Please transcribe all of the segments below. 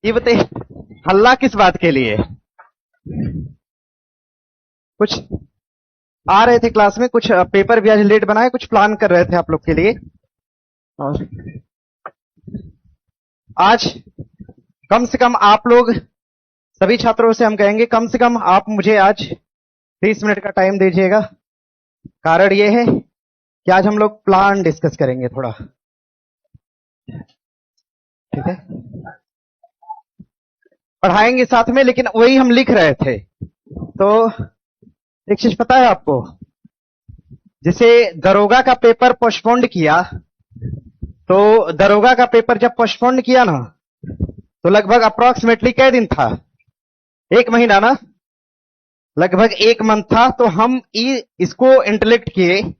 ये बताइए, हल्ला किस बात के लिए? कुछ आ रहे थे क्लास में, कुछ पेपर भी आज लेट बनाए, कुछ प्लान कर रहे थे आप लोग के लिए। और आज कम से कम आप लोग सभी छात्रों से हम कहेंगे, कम से कम आप मुझे आज 30 मिनट का टाइम दीजिएगा। कारण ये है कि आज हम लोग प्लान डिस्कस करेंगे थोड़ा, ठीक है? पढ़ाएंगे साथ में, लेकिन वही हम लिख रहे थे। तो एक चीज पता है आपको, जैसे दरोगा का पेपर पोस्टपोन्ड किया, तो दरोगा का पेपर जब पोस्टपोन्ड किया ना, तो लगभग अप्रोक्सीमेटली कै दिन था? 1 महीना ना, लगभग 1 मंथ था। तो हम इसको इंटेलेक्ट किए,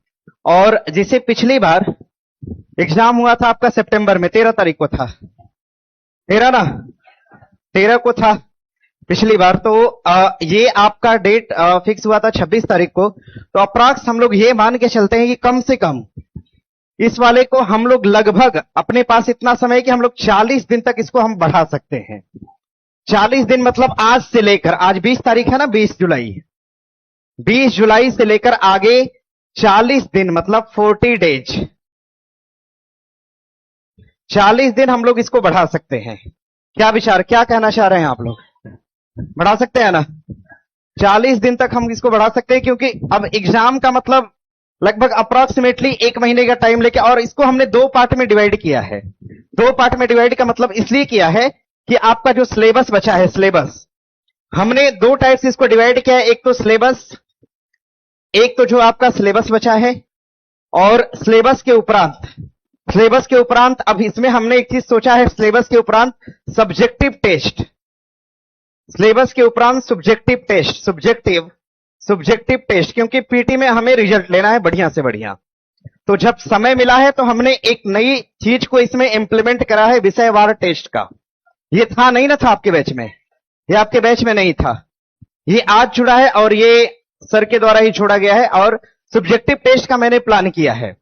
और जैसे पिछली बार एग्जाम हुआ था आपका सितंबर में 13 तारीख को था, 13 ना, 13 को था पिछली बार। तो ये आपका डेट फिक्स हुआ था 26 तारीख को। तो अप्रॉक्स हम लोग ये मान के चलते हैं कि कम से कम इस वाले को हम लोग लगभग, अपने पास इतना समय है कि हम लोग 40 दिन तक इसको हम बढ़ा सकते हैं। 40 दिन मतलब आज से लेकर, आज 20 तारीख है ना, 20 जुलाई, 20 जुलाई से लेकर आगे 40 दिन मतलब 40 डेज, 40 दिन हम लोग इसको बढ़ा सकते हैं। क्या विचार, क्या कहना चाह रहे हैं आप लोग? बढ़ा सकते हैं ना? 40 दिन तक हम इसको बढ़ा सकते हैं, क्योंकि अब एग्जाम का मतलब लगभग अप्रोक्सीमेटली 1 महीने का टाइम लेके, और इसको हमने 2 पार्ट में डिवाइड किया है। 2 पार्ट में डिवाइड का मतलब इसलिए किया है कि आपका जो सिलेबस बचा है, सिलेबस हमने 2 टाइप से इसको डिवाइड किया है। एक तो सिलेबस, एक तो जो आपका सिलेबस बचा है, और सिलेबस के उपरांत अब इसमें हमने एक चीज सोचा है, सिलेबस के उपरांत सब्जेक्टिव टेस्ट, सिलेबस के उपरांत सब्जेक्टिव टेस्ट, क्योंकि पीटी में हमें रिजल्ट लेना है बढ़िया से बढ़िया। तो जब समय मिला है तो हमने एक नई चीज को इसमें इंप्लीमेंट करा है, विषयवार टेस्ट का। ये था नहीं ना, था आपके बैच में? ये आपके बैच में नहीं था, ये आज जुड़ा है, और ये सर के द्वारा ही छोड़ा गया है। और सब्जेक्टिव टेस्ट का मैंने प्लान किया है,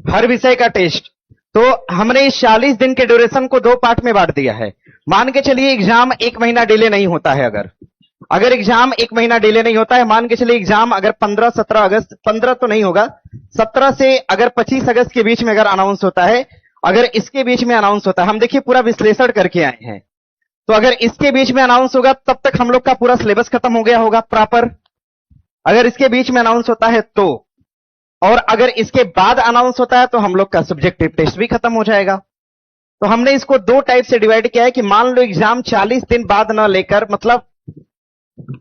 हर विषय का टेस्ट। तो हमने इस 40 दिन के ड्यूरेशन को 2 पार्ट में बांट दिया है। मान के चलिए एग्जाम 1 महीना डिले नहीं होता है, अगर एग्जाम 1 महीना डिले नहीं होता है, मान के चलिए एग्जाम अगर 15-17 अगस्त, 15 तो नहीं होगा, 17 से अगर 25 अगस्त के बीच में अगर अनाउंस होता है, अगर इसके बीच में अनाउंस होता है, हम देखिए पूरा विश्लेषण करके आए हैं, तो अगर इसके बीच में अनाउंस होगा तब तक हम लोग का पूरा सिलेबस खत्म हो गया होगा प्रॉपर। अगर इसके बीच में अनाउंस होता है तो, और अगर इसके बाद अनाउंस होता है तो हम लोग का सब्जेक्टिव टेस्ट भी खत्म हो जाएगा। तो हमने इसको 2 टाइप से डिवाइड किया है कि मान लो एग्जाम 40 दिन बाद ना लेकर, मतलब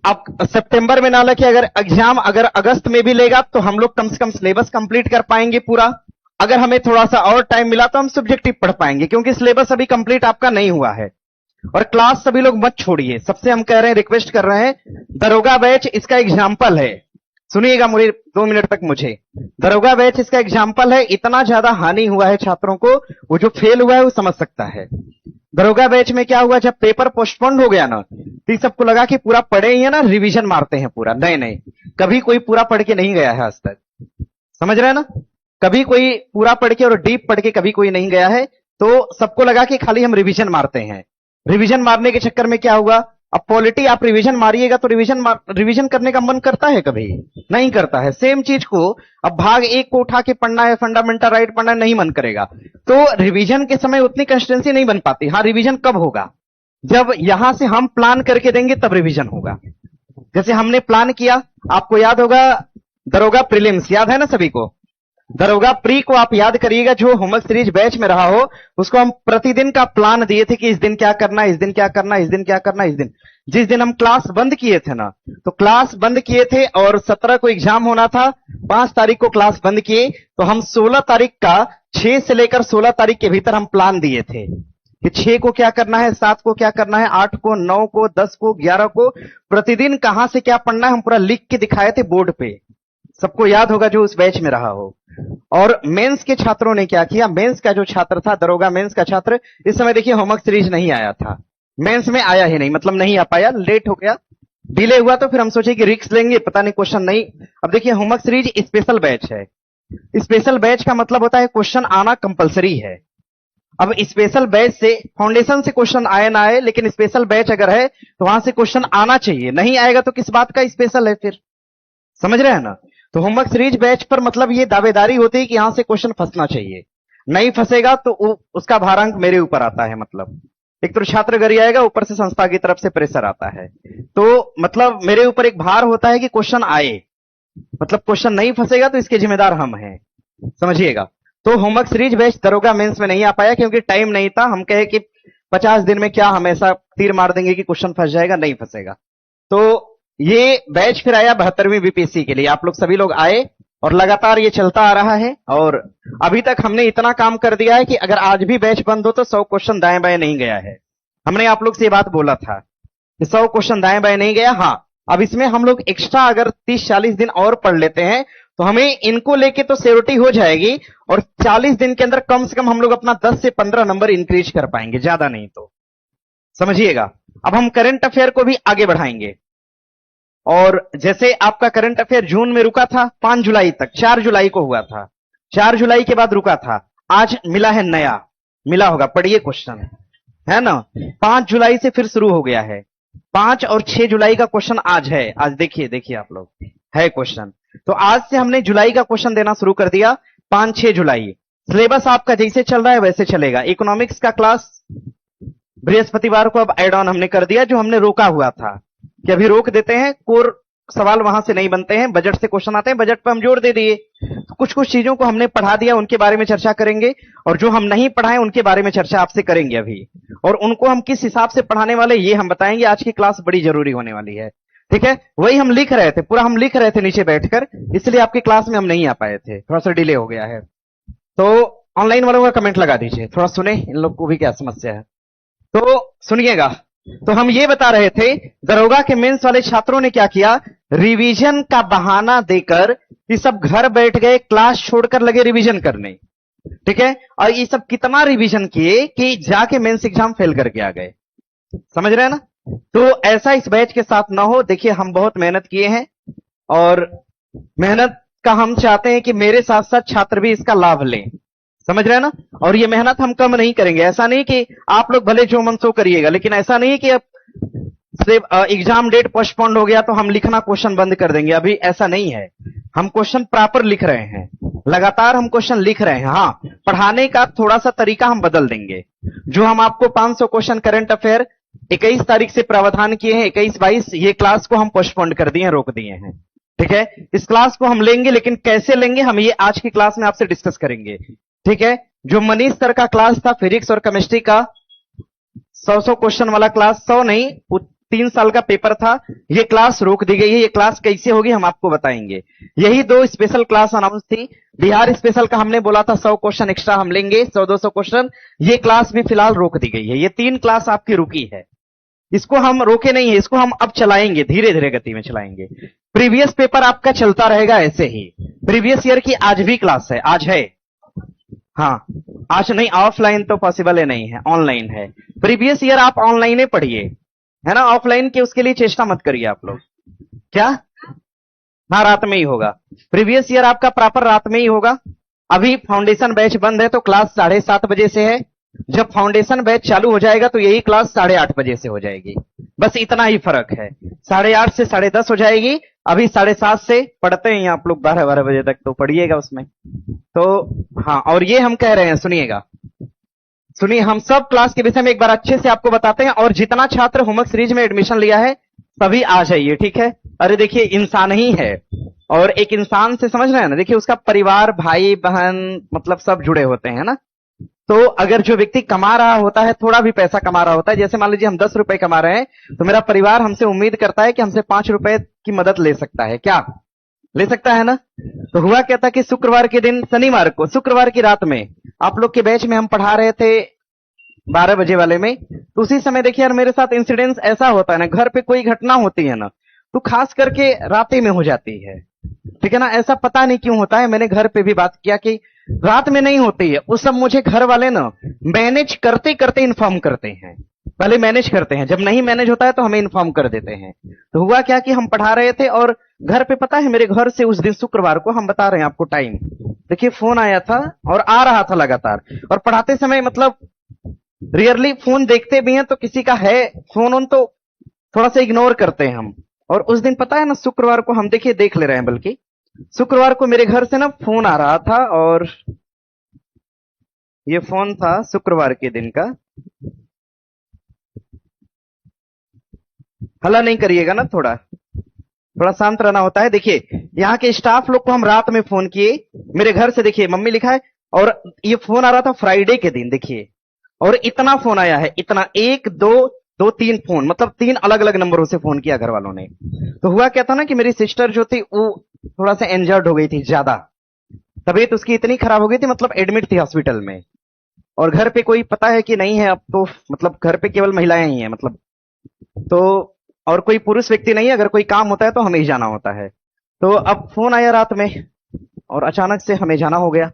अब सितंबर में ना लेके अगर एग्जाम अगर अगस्त में भी लेगा, तो हम लोग कम से कम सिलेबस कंप्लीट कर पाएंगे पूरा। अगर हमें थोड़ा सा और टाइम मिला तो हम सब्जेक्टिव पढ़ पाएंगे, क्योंकि सिलेबस अभी कंप्लीट आपका नहीं हुआ है। और क्लास सभी लोग मत छोड़िए, सबसे हम कह रहे हैं, रिक्वेस्ट कर रहे हैं, दरोगा बैच इसका एग्जाम्पल है। सुनिएगा मुझे 2 मिनट तक, मुझे दरोगा बैच इसका एग्जाम्पल है। इतना ज्यादा हानि हुआ है छात्रों को, वो जो फेल हुआ है वो समझ सकता है। दरोगा बैच में क्या हुआ, जब पेपर पोस्टपोन्ड हो गया ना, तो सबको लगा कि पूरा पढ़े ही है ना, रिवीजन मारते हैं पूरा। नहीं, कभी कोई पूरा पढ़ के नहीं गया है आज तक, समझ रहे हैं ना? कभी कोई पूरा पढ़ के और डीप पढ़ के कभी कोई नहीं गया है। तो सबको लगा कि खाली हम रिवीजन मारते हैं। रिवीजन मारने के चक्कर में क्या हुआ, अब पॉलिटी आप रिवीजन मारिएगा तो रिवीजन करने का मन करता है? कभी नहीं करता है। सेम चीज को अब भाग 1 को उठा के पढ़ना है, फंडामेंटल राइट पढ़ना है, नहीं मन करेगा। तो रिवीजन के समय उतनी कंसिस्टेंसी नहीं बन पाती। हाँ, रिवीजन कब होगा, जब यहां से हम प्लान करके देंगे तब रिवीजन होगा। जैसे हमने प्लान किया, आपको याद होगा दरोगा प्रीलिम्स, याद है ना सभी को? दरोगा प्री को आप याद करिएगा, जो होमवर्क सीरीज बैच में रहा हो, उसको हम प्रतिदिन का प्लान दिए थे कि इस दिन क्या करना, इस दिन क्या करना, इस दिन क्या करना, इस दिन। जिस दिन हम क्लास बंद किए थे ना, तो क्लास बंद किए थे और 17 को एग्जाम होना था, 5 तारीख को क्लास बंद किए, तो हम 16 तारीख का 6 से लेकर 16 तारीख के भीतर हम प्लान दिए थे कि 6 को क्या करना है, 7 को क्या करना है, 8 को, 9 को, 10 को, 11 को, प्रतिदिन कहां से क्या पढ़ना है हम पूरा लिख के दिखाए थे बोर्ड पे। सबको याद होगा जो उस बैच में रहा हो। और मेंस के छात्रों ने क्या किया, मेंस का जो छात्र था, दरोगा मेंस का छात्र, इस समय देखिए होमवर्क सीरीज नहीं आया था, मेंस में आया ही नहीं, मतलब नहीं आ पाया, लेट हो गया, डिले हुआ। तो फिर हम सोचे कि रिस्क लेंगे, पता नहीं क्वेश्चन नहीं। अब देखिए होमवर्क सीरीज स्पेशल बैच है। स्पेशल बैच का मतलब होता है क्वेश्चन आना कंपलसरी है। अब स्पेशल बैच से फाउंडेशन से क्वेश्चन आए ना आए, लेकिन स्पेशल बैच अगर है तो वहां से क्वेश्चन आना चाहिए, नहीं आएगा तो किस बात का स्पेशल है फिर, समझ रहे हैं ना। तो होमवर्क सीरीज बैच पर मतलब ये दावेदारी होती है कि यहां से क्वेश्चन फंसना चाहिए, नहीं फंसेगा तो उसका भारांक मेरे ऊपर आता है। मतलब एक तो छात्र गरी आएगा, ऊपर से संस्था की तरफ से प्रेशर आता है, तो मतलब मेरे ऊपर एक भार होता है कि क्वेश्चन आए, मतलब क्वेश्चन नहीं फंसेगा तो इसके जिम्मेदार हम हैं, समझिएगा। तो होमवर्क सीरीज बैच दरोगा मेंस में नहीं आ पाया क्योंकि टाइम नहीं था। हम कहे कि 50 दिन में क्या हमेशा तीर मार देंगे कि क्वेश्चन फंस जाएगा, नहीं फंसेगा। तो ये बैच फिर आया 72वीं बीपीएससी के लिए, आप लोग सभी लोग आए और लगातार ये चलता आ रहा है। और अभी तक हमने इतना काम कर दिया है कि अगर आज भी बैच बंद हो तो 100 क्वेश्चन दाएं बाएं नहीं गया है। हमने आप लोग से ये बात बोला था कि 100 क्वेश्चन दाएं बाएं नहीं गया। हाँ, अब इसमें हम लोग एक्स्ट्रा अगर 30-40 दिन और पढ़ लेते हैं तो हमें इनको लेके तो सियोरिटी हो जाएगी, और 40 दिन के अंदर कम से कम हम लोग अपना 10 से 15 नंबर इंक्रीज कर पाएंगे, ज्यादा नहीं तो, समझिएगा। अब हम करंट अफेयर को भी आगे बढ़ाएंगे, और जैसे आपका करंट अफेयर जून में रुका था 5 जुलाई तक, 4 जुलाई को हुआ था, 4 जुलाई के बाद रुका था, आज मिला है नया, मिला होगा, पढ़िए क्वेश्चन, है ना। 5 जुलाई से फिर शुरू हो गया है, 5 और 6 जुलाई का क्वेश्चन आज है, आज देखिए आप लोग, है क्वेश्चन। तो आज से हमने जुलाई का क्वेश्चन देना शुरू कर दिया, 5-6 जुलाई। सिलेबस आपका जैसे चल रहा है वैसे चलेगा। इकोनॉमिक्स का क्लास बृहस्पतिवार को अब एड ऑन हमने कर दिया, जो हमने रोका हुआ था कि अभी रोक देते हैं, कोर सवाल वहां से नहीं बनते हैं, बजट से क्वेश्चन आते हैं, बजट पर हम जोर दे दिए। तो कुछ कुछ चीजों को हमने पढ़ा दिया, उनके बारे में चर्चा करेंगे, और जो हम नहीं पढ़ाएं उनके बारे में चर्चा आपसे करेंगे अभी, और उनको हम किस हिसाब से पढ़ाने वाले ये हम बताएंगे। आज की क्लास बड़ी जरूरी होने वाली है, ठीक है। वही हम लिख रहे थे, पूरा हम लिख रहे थे नीचे बैठकर, इसलिए आपकी क्लास में हम नहीं आ पाए थे, थोड़ा सा डिले हो गया है। तो ऑनलाइन वालों का कमेंट लगा दीजिए, थोड़ा सुने इन लोग को भी क्या समस्या है, तो सुनिएगा। तो हम ये बता रहे थे, दरोगा के मेंस वाले छात्रों ने क्या किया, रिवीजन का बहाना देकर ये सब घर बैठ गए, क्लास छोड़कर लगे रिवीजन करने, ठीक है। और ये सब कितना रिवीजन किए कि जाके मेंस एग्जाम फेल करके आ गए, समझ रहे हैं ना। तो ऐसा इस बैच के साथ ना हो। देखिए हम बहुत मेहनत किए हैं, और मेहनत का हम चाहते हैं कि मेरे साथ साथ छात्र भी इसका लाभ लें, समझ रहे हैं ना। और ये मेहनत हम कम नहीं करेंगे, ऐसा नहीं कि आप लोग भले जो मन सो करिएगा, लेकिन ऐसा नहीं कि अब एग्जाम डेट पोस्टपोन्ड हो गया तो हम लिखना क्वेश्चन बंद कर देंगे, अभी ऐसा नहीं है। हम क्वेश्चन प्रॉपर लिख रहे हैं, लगातार हम क्वेश्चन लिख रहे हैं। हाँ, पढ़ाने का थोड़ा सा तरीका हम बदल देंगे। जो हम आपको 500 क्वेश्चन करंट अफेयर 21 तारीख से प्रावधान किए हैं, 21-22, ये क्लास को हम पोस्टपोन्ड कर दिए हैं, रोक दिए हैं, ठीक है। इस क्लास को हम लेंगे, लेकिन कैसे लेंगे हम ये आज की क्लास में आपसे डिस्कस करेंगे, ठीक है। जो मनीष सर का क्लास था फिजिक्स और केमिस्ट्री का 100 क्वेश्चन वाला क्लास, 100 नहीं, 3 साल का पेपर था, ये क्लास रोक दी गई है। ये क्लास कैसे होगी हम आपको बताएंगे। यही 2 स्पेशल क्लास अनाउंस थी। बिहार स्पेशल का हमने बोला था 100 क्वेश्चन एक्स्ट्रा हम लेंगे, 100-200 क्वेश्चन, ये क्लास भी फिलहाल रोक दी गई है। ये 3 क्लास आपकी रुकी है, इसको हम रोके नहीं है, इसको हम अब चलाएंगे, धीरे धीरे गति में चलाएंगे। प्रीवियस पेपर आपका चलता रहेगा ऐसे ही। प्रीवियस ईयर की आज भी क्लास है, आज है, हाँ आज नहीं, ऑफलाइन तो पॉसिबल है, नहीं है, ऑनलाइन है। प्रीवियस ईयर आप ऑनलाइन ही पढ़िए, है ना, ऑफलाइन के उसके लिए चेष्टा मत करिए आप लोग। क्या? हाँ, रात में ही होगा। प्रीवियस ईयर आपका प्रॉपर रात में ही होगा। अभी फाउंडेशन बैच बंद है तो क्लास 7:30 बजे से है। जब फाउंडेशन बैच चालू हो जाएगा तो यही क्लास 8:30 बजे से हो जाएगी, बस इतना ही फर्क है। 8:30 से 10:30 हो जाएगी। अभी 7:30 से पढ़ते हैं आप लोग 12-12 बजे तक, तो पढ़िएगा उसमें। तो हाँ, और ये हम कह रहे हैं, सुनिएगा, सुनिए, हम सब क्लास के विषय में एक बार अच्छे से आपको बताते हैं। और जितना छात्र होमवर्क सीरीज में एडमिशन लिया है सभी आ जाइए, ठीक है। अरे देखिए, इंसान ही है, और एक इंसान से समझ रहे हैं ना, देखिए उसका परिवार, भाई बहन, मतलब सब जुड़े होते हैं ना। तो अगर जो व्यक्ति कमा रहा होता है, थोड़ा भी पैसा कमा रहा होता है, जैसे मान लीजिए हम 10 रुपए कमा रहे हैं, तो मेरा परिवार हमसे उम्मीद करता है कि हमसे 5 रुपए की मदद ले सकता है, क्या ले सकता है ना। तो हुआ क्या था कि शुक्रवार के दिन, शनिवार को, शुक्रवार की रात में आप लोग के बैच में हम पढ़ा रहे थे 12 बजे वाले में। तो उसी समय देखिए यार, मेरे साथ इंसिडेंस ऐसा होता है ना, घर पे कोई घटना होती है ना, तो खास करके रात में हो जाती है, ठीक है ना। ऐसा पता नहीं क्यों होता है, मैंने घर पे भी बात किया कि रात में नहीं होती है। उस सब मुझे घर वाले ना मैनेज करते करते इन्फॉर्म करते हैं, पहले मैनेज करते हैं, जब नहीं मैनेज होता है तो हमें इन्फॉर्म कर देते हैं। तो हुआ क्या कि हम पढ़ा रहे थे, और घर पे पता है, मेरे घर से उस दिन शुक्रवार को, हम बता रहे हैं आपको टाइम, देखिए फोन आया था और आ रहा था लगातार, और पढ़ाते समय मतलब रियरली फोन देखते भी हैं तो किसी का है फोन ऑन तो थोड़ा सा इग्नोर करते हैं हम। और उस दिन पता है ना, शुक्रवार को हम देखिए देख ले रहे हैं, बल्कि शुक्रवार को मेरे घर से ना फोन आ रहा था, और ये फोन था शुक्रवार के दिन का। हल्ला नहीं करिएगा ना, थोड़ा थोड़ा शांत रहना होता है। देखिए यहाँ के स्टाफ लोग को हम रात में फोन किए मेरे घर से, देखिए मम्मी लिखा है, और ये फोन आ रहा था फ्राइडे के दिन, देखिए। और इतना फोन आया है, इतना, एक दो दो तीन फोन, मतलब तीन अलग अलग नंबरों से फोन किया घर वालों ने। तो हुआ क्या था ना कि मेरी सिस्टर जो थी वो थोड़ा सा इंजर्ड हो गई थी, ज्यादा तबीयत उसकी इतनी खराब हो गई थी, मतलब एडमिट थी हॉस्पिटल में। और घर पे कोई पता है कि नहीं है अब तो, मतलब घर पे केवल महिलाएं ही हैं, मतलब तो, और कोई पुरुष व्यक्ति नहीं है। अगर कोई काम होता है तो हमें ही जाना होता है। तो अब फोन आया रात में और अचानक से हमें जाना हो गया।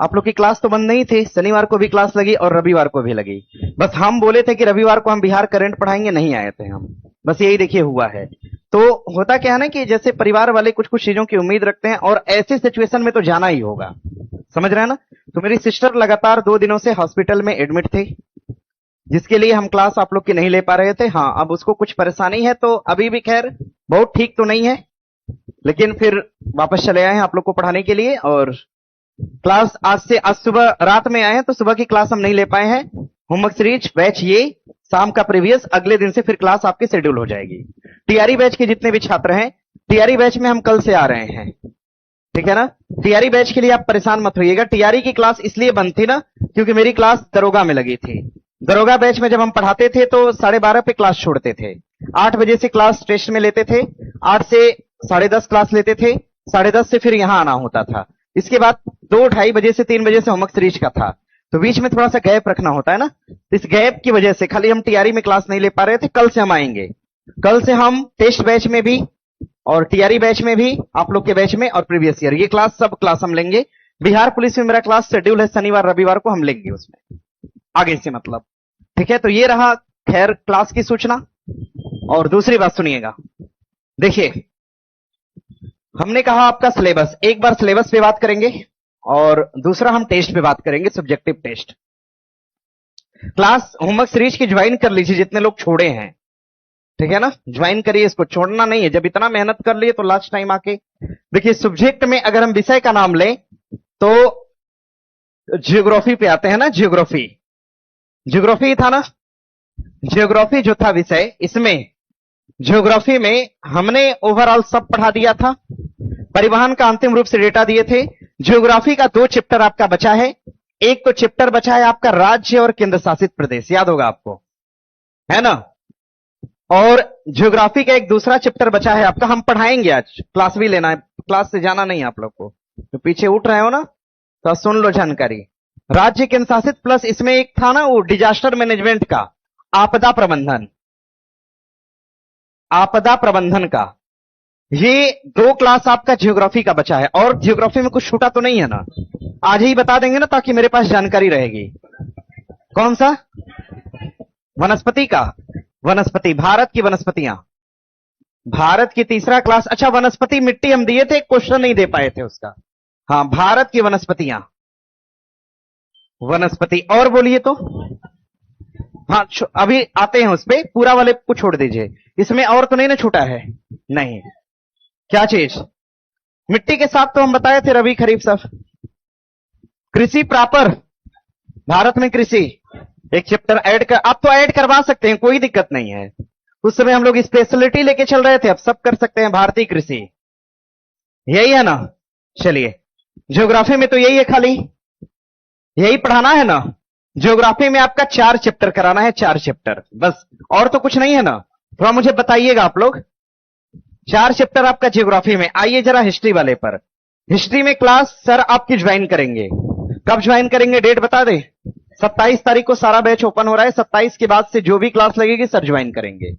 आप लोग की क्लास तो बंद नहीं थी, शनिवार को भी क्लास लगी और रविवार को भी लगी। बस हम बोले थे कि रविवार को हम बिहार करंट पढ़ाएंगे, नहीं आए थे हम। बस यही देखिए हुआ है। तो होता क्या है ना कि जैसे परिवार वाले कुछ कुछ चीजों की उम्मीद रखते हैं, और ऐसे सिचुएशन में तो जाना ही होगा, समझ रहे हैं ना। तो मेरी सिस्टर लगातार 2 दिनों से हॉस्पिटल में एडमिट थी, जिसके लिए हम क्लास आप लोग की नहीं ले पा रहे थे। हाँ, अब उसको कुछ परेशानी है, तो अभी भी खैर बहुत ठीक तो नहीं है, लेकिन फिर वापस चले आए हैं आप लोग को पढ़ाने के लिए। और क्लास आज सुबह रात में आए हैं, तो सुबह की क्लास हम नहीं ले पाए हैं। होमवर्क सीरीज बैच ये शाम का प्रीवियस, अगले दिन से फिर क्लास आपकी शेड्यूल हो जाएगी। टीआरई बैच के जितने भी छात्र हैं, टीआरई बैच में हम कल से आ रहे हैं, ठीक है ना। टीआरई बैच के लिए आप परेशान मत होइएगा। टीआरई की क्लास इसलिए बंद थी ना, क्योंकि मेरी क्लास दरोगा में लगी थी। दरोगा बैच में जब हम पढ़ाते थे तो 12:30 पे क्लास छोड़ते थे, 8 बजे से क्लास टेस्ट में लेते थे, 8 से 10:30 क्लास लेते थे, 10:30 से फिर यहां आना होता था। इसके बाद 2-2:30 बजे से 3 बजे से होमवर्क सीरीज का था। तो बीच में थोड़ा सा गैप रखना होता है ना, इस गैप की वजह से खाली हम टीआरई में क्लास नहीं ले पा रहे थे। कल से हम आएंगे, कल से हम टेस्ट बैच में भी और टीआरई बैच में भी, आप लोग के बैच में और प्रीवियस ईयर, ये क्लास सब क्लास हम लेंगे। बिहार पुलिस में मेरा क्लास शेड्यूल है, शनिवार रविवार को हम लेंगे उसमें आगे से, मतलब ठीक है। तो ये रहा खैर क्लास की सूचना। और दूसरी बात सुनिएगा, देखिए हमने कहा आपका सिलेबस, एक बार सिलेबस पे बात करेंगे और दूसरा हम टेस्ट पे बात करेंगे, subjective test. Class homework series की ज्वाइन कर लीजिए जितने लोग छोड़े हैं, ठीक है ना, ज्वाइन करिए, इसको छोड़ना नहीं है। जब इतना मेहनत कर लिए तो लास्ट टाइम आके देखिए। सब्जेक्ट में अगर हम विषय का नाम लें तो जियोग्राफी पे आते हैं ना, जियोग्राफी, जियोग्राफी था ना, जियोग्राफी जो था विषय, इसमें जियोग्राफी में हमने ओवरऑल सब पढ़ा दिया था, परिवहन का अंतिम रूप से डेटा दिए थे। जियोग्राफी का 2 चैप्टर आपका बचा है, एक तो चैप्टर बचा है आपका राज्य और केंद्र शासित प्रदेश, याद होगा आपको, है ना। और ज्योग्राफी का एक दूसरा चैप्टर बचा है आपका, हम पढ़ाएंगे आज, क्लास भी लेना है, क्लास से जाना नहीं आप लोग को। तो पीछे उठ रहे हो ना, तो सुन लो जानकारी। राज्य केंद्र शासित प्लस इसमें एक था ना वो डिजास्टर मैनेजमेंट का, आपदा प्रबंधन, आपदा प्रबंधन का, ये 2 क्लास आपका ज्योग्राफी का बचा है। और ज्योग्राफी में कुछ छूटा तो नहीं है ना, आज ही बता देंगे ना ताकि मेरे पास जानकारी रहेगी। कौन सा? वनस्पति का, वनस्पति, भारत की वनस्पतियां, भारत की तीसरा क्लास। अच्छा, वनस्पति मिट्टी हम दिए थे, क्वेश्चन नहीं दे पाए थे उसका। हाँ, भारत की वनस्पतियां, वनस्पति। और बोलिए तो, हाँ अभी आते हैं उस पे, पूरा वाले को छोड़ दीजिए, इसमें और तो नहीं ना छूटा है? नहीं। क्या चीज? मिट्टी के साथ तो हम बताए थे रबी खरीफ सब। कृषि प्रॉपर, भारत में कृषि एक चैप्टर ऐड कर, आप तो ऐड करवा सकते हैं, कोई दिक्कत नहीं है। उस समय हम लोग स्पेशलिटी लेके चल रहे थे, अब सब कर सकते हैं, भारतीय कृषि, यही है ना। चलिए, ज्योग्राफी में तो यही है, खाली यही पढ़ाना है ना। ज्योग्राफी में आपका 4 चैप्टर कराना है, 4 चैप्टर बस, और तो कुछ नहीं है ना। थोड़ा मुझे बताइएगा आप लोग, 4 चैप्टर आपका ज्योग्राफी में। आइए जरा हिस्ट्री वाले पर, हिस्ट्री में क्लास सर आपकी ज्वाइन करेंगे। कब ज्वाइन करेंगे, डेट बता दे। 27 तारीख को सारा बैच ओपन हो रहा है, 27 के बाद से जो भी क्लास लगेगी सर ज्वाइन करेंगे,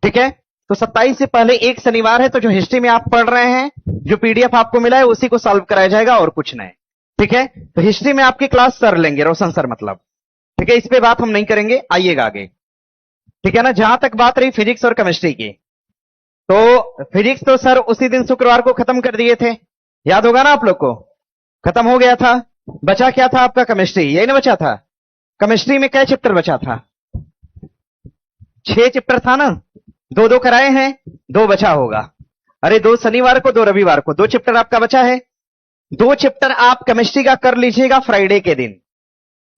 ठीक है। तो 27 से पहले एक शनिवार है, तो जो हिस्ट्री में आप पढ़ रहे हैं, जो पीडीएफ आपको मिला है उसी को सॉल्व कराया जाएगा और कुछ नहीं, ठीक है। तो हिस्ट्री में आपकी क्लास सर लेंगे, रोशन सर मतलब, ठीक है। इस पे बात हम नहीं करेंगे, आइएगा आगे, ठीक है ना। जहां तक बात रही फिजिक्स और केमिस्ट्री की, तो फिजिक्स तो सर उसी दिन शुक्रवार को खत्म कर दिए थे, याद होगा ना आप लोग को। खत्म हो गया था। बचा क्या था आपका? केमिस्ट्री, यही ना बचा था? केमिस्ट्री में क्या चैप्टर बचा था? 6 चैप्टर था ना? दो दो कराए हैं, 2 बचा होगा। अरे 2 शनिवार को 2 रविवार को 2 चैप्टर आपका बचा है। 2 चैप्टर आप केमिस्ट्री का कर लीजिएगा फ्राइडे के दिन।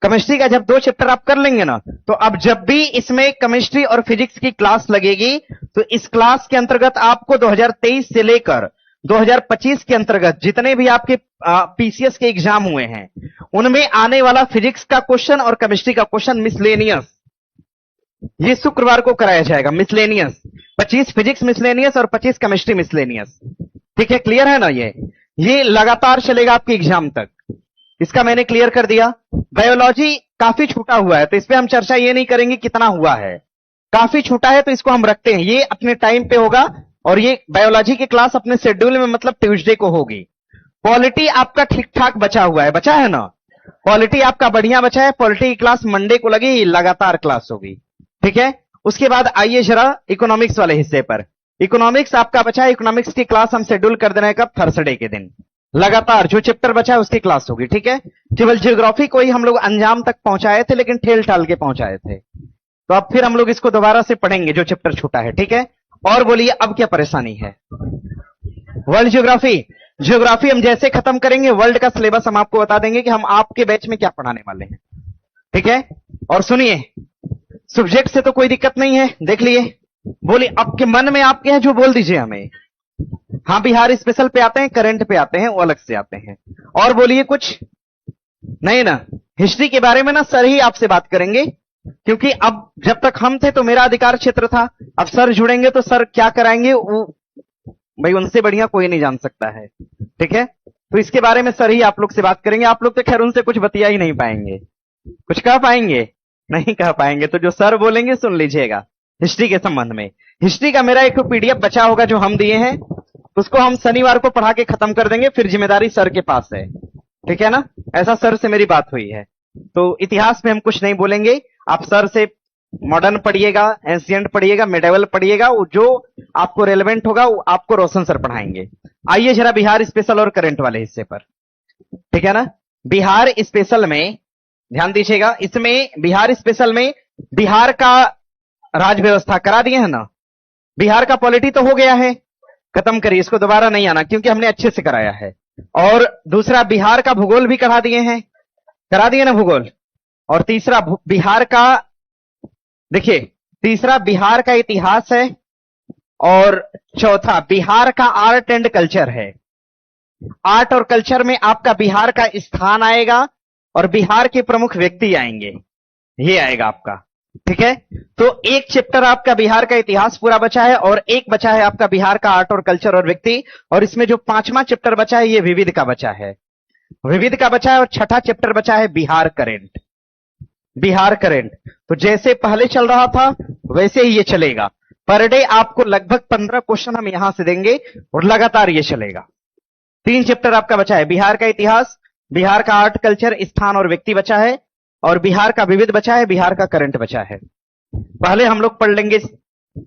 केमिस्ट्री का जब 2 चैप्टर आप कर लेंगे ना, तो अब जब भी इसमें केमिस्ट्री और फिजिक्स की क्लास लगेगी, तो इस क्लास के अंतर्गत आपको 2023 से लेकर 2025 के अंतर्गत जितने भी आपके पीसीएस के एग्जाम हुए हैं, उनमें आने वाला फिजिक्स का क्वेश्चन और केमिस्ट्री का क्वेश्चन मिसलेनियस, ये शुक्रवार को कराया जाएगा। मिसलेनियस 25 फिजिक्स मिसलेनियस और 25 केमिस्ट्री मिसलेनियस। ठीक है, क्लियर है ना? ये लगातार चलेगा आपके एग्जाम तक। इसका मैंने क्लियर कर दिया। बायोलॉजी काफी छूटा हुआ है, तो इस पे हम चर्चा ये नहीं करेंगे कितना हुआ है। काफी छूटा है तो इसको हम रखते हैं, ये अपने टाइम पे होगा। और ये बायोलॉजी की क्लास अपने शेड्यूल में मतलब ट्यूसडे को होगी। पॉलिटी आपका ठीक ठाक बचा हुआ है, बचा है ना? पॉलिटी आपका बढ़िया बचा है। पॉलिटी की क्लास मंडे को लगी, लगातार क्लास होगी। ठीक है, उसके बाद आइए जरा इकोनॉमिक्स वाले हिस्से पर। इकोनॉमिक्स आपका बचा है। इकोनॉमिक्स की क्लास हम शेड्यूल कर दे रहे हैं कब? थर्सडे के दिन। लगातार जो चैप्टर बचा है उसकी क्लास होगी। ठीक है, केवल ज्योग्राफी को ही हम लोग अंजाम तक पहुंचाए थे, लेकिन ठेल ठाल के पहुंचाए थे। तो अब फिर हम लोग इसको दोबारा से पढ़ेंगे जो चैप्टर छूटा है। ठीक है, और बोलिए अब क्या परेशानी है? World geography. ज्योग्राफी हम जैसे खत्म करेंगे, वर्ल्ड का सिलेबस हम आपको बता देंगे कि हम आपके बैच में क्या पढ़ाने वाले हैं। ठीक है, और सुनिए, सब्जेक्ट से तो कोई दिक्कत नहीं है, देख लिए। बोलिए आपके मन में आपके हैं जो बोल दीजिए हमें। हाँ, बिहार स्पेशल पे आते हैं, करंट पे आते हैं, वो अलग से आते हैं। और बोलिए कुछ नहीं ना? हिस्ट्री के बारे में ना सर ही आपसे बात करेंगे, क्योंकि अब जब तक हम थे तो मेरा अधिकार क्षेत्र था। अब सर जुड़ेंगे तो सर क्या कराएंगे वो भाई उनसे बढ़िया कोई नहीं जान सकता है। ठीक है, तो इसके बारे में सर ही आप लोग से बात करेंगे। आप लोग तो खैर उनसे कुछ बतिया ही नहीं पाएंगे, कुछ कह पाएंगे? नहीं कह पाएंगे। तो जो सर बोलेंगे सुन लीजिएगा हिस्ट्री के संबंध में। हिस्ट्री का मेरा एक पीडीएफ बचा होगा जो हम दिए हैं, उसको हम शनिवार को पढ़ा के खत्म कर देंगे, फिर जिम्मेदारी सर के पास है। ठीक है ना? ऐसा सर से मेरी बात हुई है। तो इतिहास में हम कुछ नहीं बोलेंगे, आप सर से मॉडर्न पढ़िएगा, एंशिएंट पढ़िएगा, मिडेवल पढ़िएगा, वो जो आपको रेलेवेंट होगा वो आपको रोशन सर पढ़ाएंगे। आइए जरा बिहार स्पेशल और करंट वाले हिस्से पर। ठीक है ना? बिहार स्पेशल में ध्यान दीजिएगा। इसमें बिहार स्पेशल में बिहार का राज व्यवस्था करा दिए हैं ना? बिहार का पॉलिटी तो हो गया है, खत्म करिए, इसको दोबारा नहीं आना क्योंकि हमने अच्छे से कराया है। और दूसरा बिहार का भूगोल भी करा दिए हैं, करा दिए ना भूगोल। और तीसरा बिहार का, देखिए, तीसरा बिहार का इतिहास है, और चौथा बिहार का आर्ट एंड कल्चर है। आर्ट और कल्चर में आपका बिहार का स्थान आएगा और बिहार के प्रमुख व्यक्ति आएंगे, ये आएगा आपका। ठीक है, तो एक चैप्टर आपका बिहार का इतिहास पूरा बचा है और एक बचा है आपका बिहार का आर्ट और कल्चर और व्यक्ति। और इसमें जो 5वां चैप्टर बचा है ये विविध का बचा है, विविध का बचा है। और 6ठा चैप्टर बचा है बिहार करेंट। बिहार करेंट तो जैसे पहले चल रहा था वैसे ही ये चलेगा। पर डे आपको लगभग 15 क्वेश्चन हम यहां से देंगे और लगातार ये चलेगा। 3 चैप्टर आपका बचा है, बिहार का इतिहास, बिहार का आर्ट कल्चर स्थान और व्यक्ति बचा है, और बिहार का विविध बचा है, बिहार का करंट बचा है। पहले हम लोग पढ़ लेंगे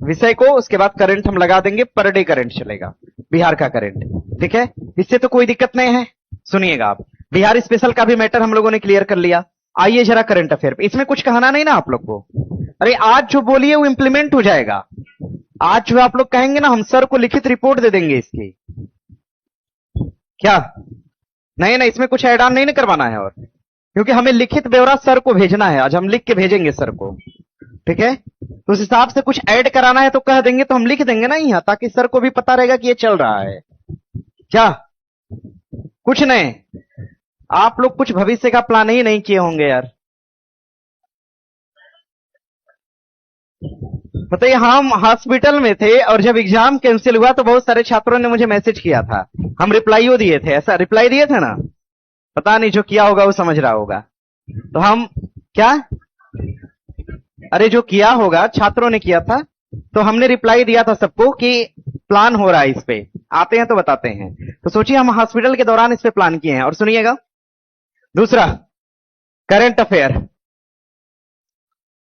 विषय को, उसके बाद करंट हम लगा देंगे, पर डे करंट चलेगा, बिहार का करंट। ठीक है, इससे तो कोई दिक्कत नहीं है। सुनिएगा आप, बिहार स्पेशल का भी मैटर हम लोगों ने क्लियर कर लिया। आइए जरा करंट अफेयर पे, इसमें कुछ कहना नहीं ना आप लोग को? अरे आज जो बोलिए वो इंप्लीमेंट हो जाएगा। आज जो आप लोग कहेंगे ना, हम सर को लिखित रिपोर्ट दे देंगे इसकी। क्या नहीं ना, इसमें कुछ ऐड ऑन नहीं ना करवाना है, और क्योंकि हमें लिखित ब्यौरा सर को भेजना है, आज हम लिख के भेजेंगे सर को। ठीक है, तो उस हिसाब से कुछ ऐड कराना है तो कह देंगे, तो हम लिख देंगे ना यहाँ, ताकि सर को भी पता रहेगा कि ये चल रहा है। क्या कुछ नहीं? आप लोग कुछ भविष्य का प्लान ही नहीं किए होंगे यार। बताइए, हम हॉस्पिटल में थे और जब एग्जाम कैंसिल हुआ तो बहुत सारे छात्रों ने मुझे मैसेज किया था, हम रिप्लाईओ दिए थे। ऐसा रिप्लाई दिए थे ना? पता नहीं जो किया होगा वो समझ रहा होगा। तो हम क्या, अरे जो किया होगा छात्रों ने किया था, तो हमने रिप्लाई दिया था सबको कि प्लान हो रहा है, इस पे आते हैं तो बताते हैं। तो सोचिए हम हॉस्पिटल के दौरान इस पे प्लान किए हैं। और सुनिएगा, दूसरा करंट अफेयर।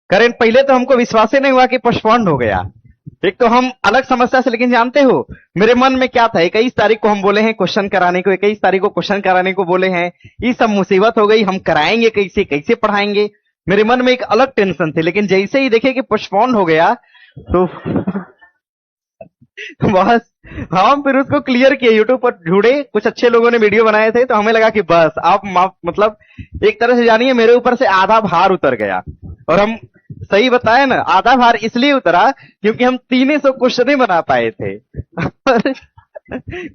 करंट पहले तो हमको विश्वास ही नहीं हुआ कि पोस्टपोन्ड हो गया, एक तो हम अलग समस्या से, लेकिन जानते हो मेरे मन में क्या था, 21 तारीख को हम बोले हैं क्वेश्चन कराने को, 21 तारीख को क्वेश्चन कराने को बोले हैं, ये सब मुसीबत हो गई, हम कराएंगे कैसे, कैसे पढ़ाएंगे, मेरे मन में एक अलग टेंशन थी। लेकिन जैसे ही देखे कि पोस्टपोन हो गया तो बस हम फिर उसको क्लियर किए, यूट्यूब पर ढूंढे, कुछ अच्छे लोगों ने वीडियो बनाए थे, तो हमें लगा कि बस आप मतलब एक तरह से जानिए मेरे ऊपर से आधा भार उतर गया। और हम सही बताए ना, आधा भार इसलिए उतरा क्योंकि हम 300 क्वेश्चन ही बना पाए थे और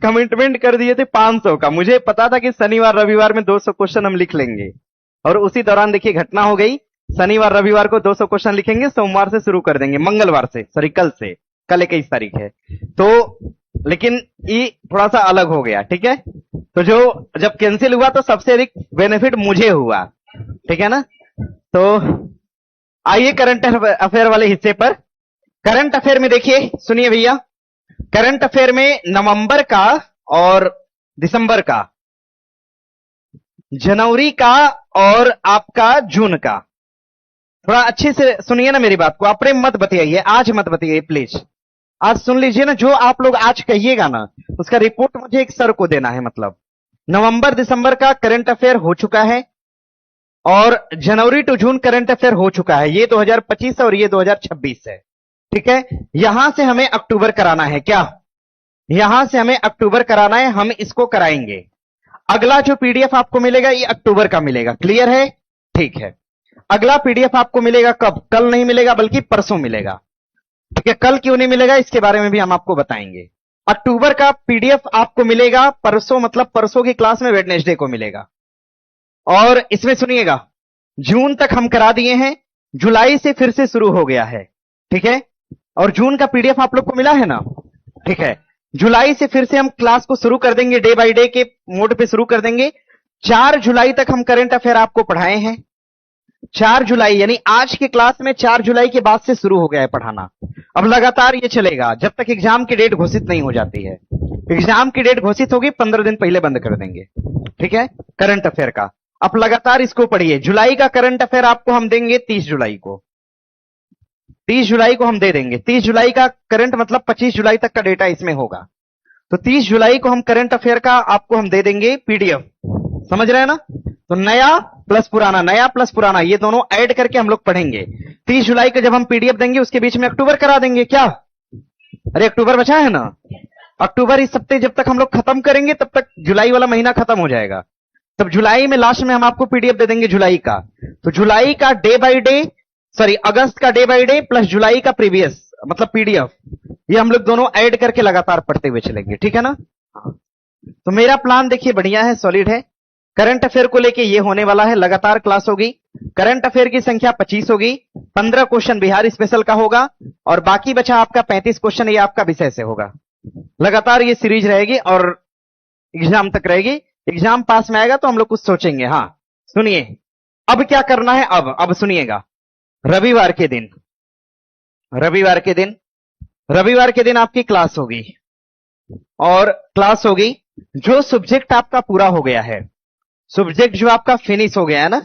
कमिटमेंट कर दिए थे 500 का। मुझे पता था कि शनिवार रविवार में 200 क्वेश्चन हम लिख लेंगे, और उसी दौरान देखिए घटना हो गई। शनिवार रविवार को 200 क्वेश्चन लिखेंगे, सोमवार से शुरू कर देंगे, मंगलवार से, सॉरी कल से, कल 21 तारीख है तो। लेकिन ये थोड़ा सा अलग हो गया, ठीक है। तो जो जब कैंसिल हुआ तो सबसे अधिक बेनिफिट मुझे हुआ, ठीक है ना। तो आइए करंट अफेयर वाले हिस्से पर। करंट अफेयर में देखिए, सुनिए भैया, करंट अफेयर में नवंबर का और दिसंबर का, जनवरी का और आपका जून का, थोड़ा अच्छे से सुनिए ना मेरी बात को, अपने मत बताइए, आज मत बताइए प्लीज, आज सुन लीजिए ना। जो आप लोग आज कहिएगा ना उसका रिपोर्ट मुझे एक सर को देना है। मतलब नवंबर दिसंबर का करंट अफेयर हो चुका है और जनवरी टू जून करंट अफेयर हो चुका है, ये 2025 है और ये 2026 है, ठीक है। यहां से हमें अक्टूबर कराना है, क्या यहां से हमें अक्टूबर कराना है, हम इसको कराएंगे। अगला जो पीडीएफ आपको मिलेगा ये अक्टूबर का मिलेगा, क्लियर है, ठीक है। अगला पीडीएफ आपको मिलेगा कब, कल नहीं मिलेगा बल्कि परसों मिलेगा, ठीक है। कल क्यों नहीं मिलेगा इसके बारे में भी हम आपको बताएंगे। अक्टूबर का पीडीएफ आपको मिलेगा परसों, मतलब परसों की क्लास में वेडनेसडे को मिलेगा। और इसमें सुनिएगा, जून तक हम करा दिए हैं, जुलाई से फिर से शुरू हो गया है, ठीक है। और जून का पीडीएफ आप लोग को मिला है ना, ठीक है। जुलाई से फिर से हम क्लास को शुरू कर देंगे, डे बाय डे के मोड पे शुरू कर देंगे। 4 जुलाई तक हम करंट अफेयर आपको पढ़ाए हैं, 4 जुलाई यानी आज की क्लास में 4 जुलाई के बाद से शुरू हो गया है पढ़ाना। अब लगातार ये चलेगा जब तक एग्जाम की डेट घोषित नहीं हो जाती है। एग्जाम की डेट घोषित होगी 15 दिन पहले बंद कर देंगे, ठीक है, करंट अफेयर का। अब लगातार इसको पढ़िए। जुलाई का करंट अफेयर आपको हम देंगे 30 जुलाई को, 30 जुलाई को हम दे देंगे। 30 जुलाई का करंट मतलब 25 जुलाई तक का डेटा इसमें होगा, तो 30 जुलाई को हम करंट अफेयर का आपको हम दे देंगे पीडीएफ, समझ रहे हैं ना। तो नया प्लस पुराना, नया प्लस पुराना, ये दोनों ऐड करके हम लोग पढ़ेंगे। 30 जुलाई का जब हम पीडीएफ देंगे उसके बीच में अक्टूबर करा देंगे, क्या, अरे अक्टूबर बचा है ना। अक्टूबर इस हफ्ते जब तक हम लोग खत्म करेंगे तब तक जुलाई वाला महीना खत्म हो जाएगा। तब जुलाई में लास्ट में हम आपको पीडीएफ दे देंगे जुलाई का। तो जुलाई का डे बाय डे, सॉरी अगस्त का डे बाय डे प्लस जुलाई का प्रीवियस मतलब पीडीएफ, ये हम लोग दोनों ऐड करके लगातार पढ़ते हुए चलेंगे, ठीक है ना। तो मेरा प्लान देखिए बढ़िया है, सॉलिड है। करंट अफेयर को लेके ये होने वाला है, लगातार क्लास होगी। करंट अफेयर की संख्या 25 होगी, 15 क्वेश्चन बिहार स्पेशल का होगा और बाकी बचा आपका 35 क्वेश्चन ये आपका विषय से होगा। लगातार ये सीरीज रहेगी और एग्जाम तक रहेगी। एग्जाम पास में आएगा तो हम लोग कुछ सोचेंगे। हाँ सुनिए, अब क्या करना है, अब सुनिएगा। रविवार के दिन, रविवार के दिन आपकी क्लास होगी और क्लास होगी जो सब्जेक्ट आपका पूरा हो गया है, सब्जेक्ट जो आपका फिनिश हो गया है ना,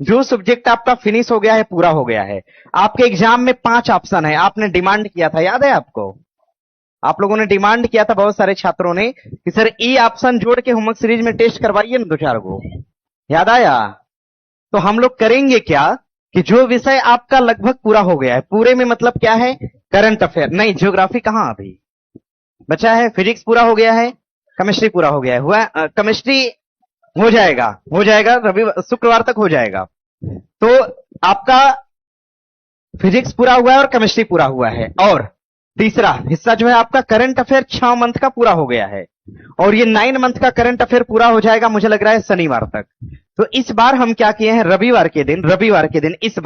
जो सब्जेक्ट आपका फिनिश हो गया है, पूरा हो गया है। आपके एग्जाम में 5 ऑप्शन है, आपने डिमांड किया था, याद है आपको, आप लोगों ने डिमांड किया था बहुत सारे छात्रों ने कि सर ई ऑप्शन जोड़ के होमवर्क सीरीज में टेस्ट करवाइए ना 2-4 को, याद आया। तो हम लोग करेंगे क्या कि जो विषय आपका लगभग पूरा हो गया है, पूरे में मतलब क्या है, करंट अफेयर नहीं, ज्योग्राफी कहां अभी बचा है, फिजिक्स पूरा हो गया है, केमिस्ट्री पूरा हो गया है, हुआ केमिस्ट्री हो जाएगा रविवार शुक्रवार तक हो जाएगा। तो आपका फिजिक्स पूरा हुआ है और केमिस्ट्री पूरा हुआ है। और तीसरा हिस्सा जो है आपका करंट अफेयर 6 मंथ का पूरा हो गया है और ये 9 मंथ का करंट अफेयर पूरा हो जाएगा मुझे लग रहा है शनिवार तक। तो इस बार हम क्या किए हैं, रविवार के दिन इस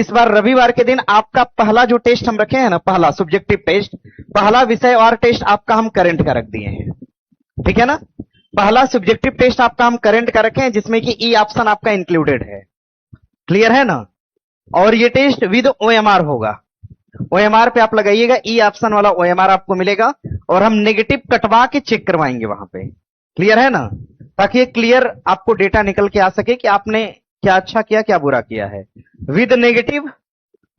बार रविवार के दिन आपका पहला जो टेस्ट हम रखे हैं ना, पहला सब्जेक्टिव टेस्ट, पहला विषय और टेस्ट आपका हम करंट का रख दिए हैं, ठीक है ना। पहला सब्जेक्टिव टेस्ट आपका हम करंट का रखे हैं जिसमें कि ई ऑप्शन आपका इंक्लूडेड है, क्लियर है ना। और ये टेस्ट विद ओएमआर होगा, ओएमआर पे आप लगाइएगा, ई ऑप्शन वाला ओएमआर आपको मिलेगा और हम नेगेटिव कटवा के चेक करवाएंगे वहां पे, क्लियर है ना, ताकि क्लियर आपको डेटा निकल के आ सके कि आपने क्या अच्छा किया क्या बुरा किया है। विद नेगेटिव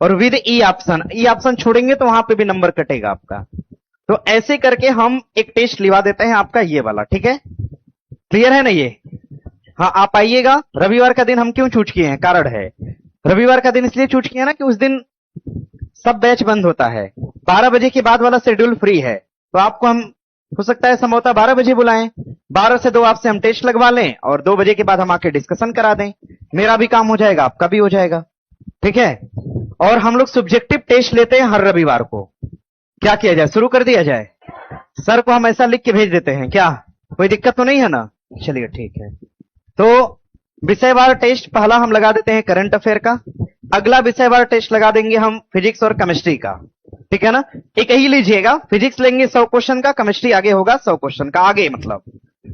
और with E option, E option छोड़ेंगे तो वहां पे भी नंबर कटेगा आपका। तो ऐसे करके हम एक टेस्ट लिवा देते हैं आपका ये वाला, ठीक है? क्लियर है ना ये? हाँ, आप आइएगा। रविवार का दिन हम क्यों चूज किए हैं, कारण है। रविवार का दिन इसलिए चूज किया ना कि उस दिन सब बैच बंद होता है, 12 बजे के बाद वाला शेड्यूल फ्री है। तो आपको हम हो सकता है संभवतः 12 बजे बुलाएं, 12 से 2 आपसे हम टेस्ट लगवा लें और 2 बजे के बाद हम आके डिस्कशन करा दें। मेरा भी काम हो जाएगा, आपका भी हो जाएगा, ठीक है? और हम लोग सब्जेक्टिव टेस्ट लेते हैं हर रविवार को। क्या किया जाए, शुरू कर दिया जाए? सर को हम ऐसा लिख के भेज देते हैं, क्या कोई दिक्कत तो नहीं है ना? चलिए ठीक है। तो विषयवार टेस्ट पहला हम लगा देते हैं करंट अफेयर का, अगला विषयवार टेस्ट लगा देंगे हम फिजिक्स और केमिस्ट्री का, ठीक है ना? एक ही लीजिएगा, फिजिक्स लेंगे 100 क्वेश्चन का, केमिस्ट्री आगे होगा 100 क्वेश्चन का आगे, मतलब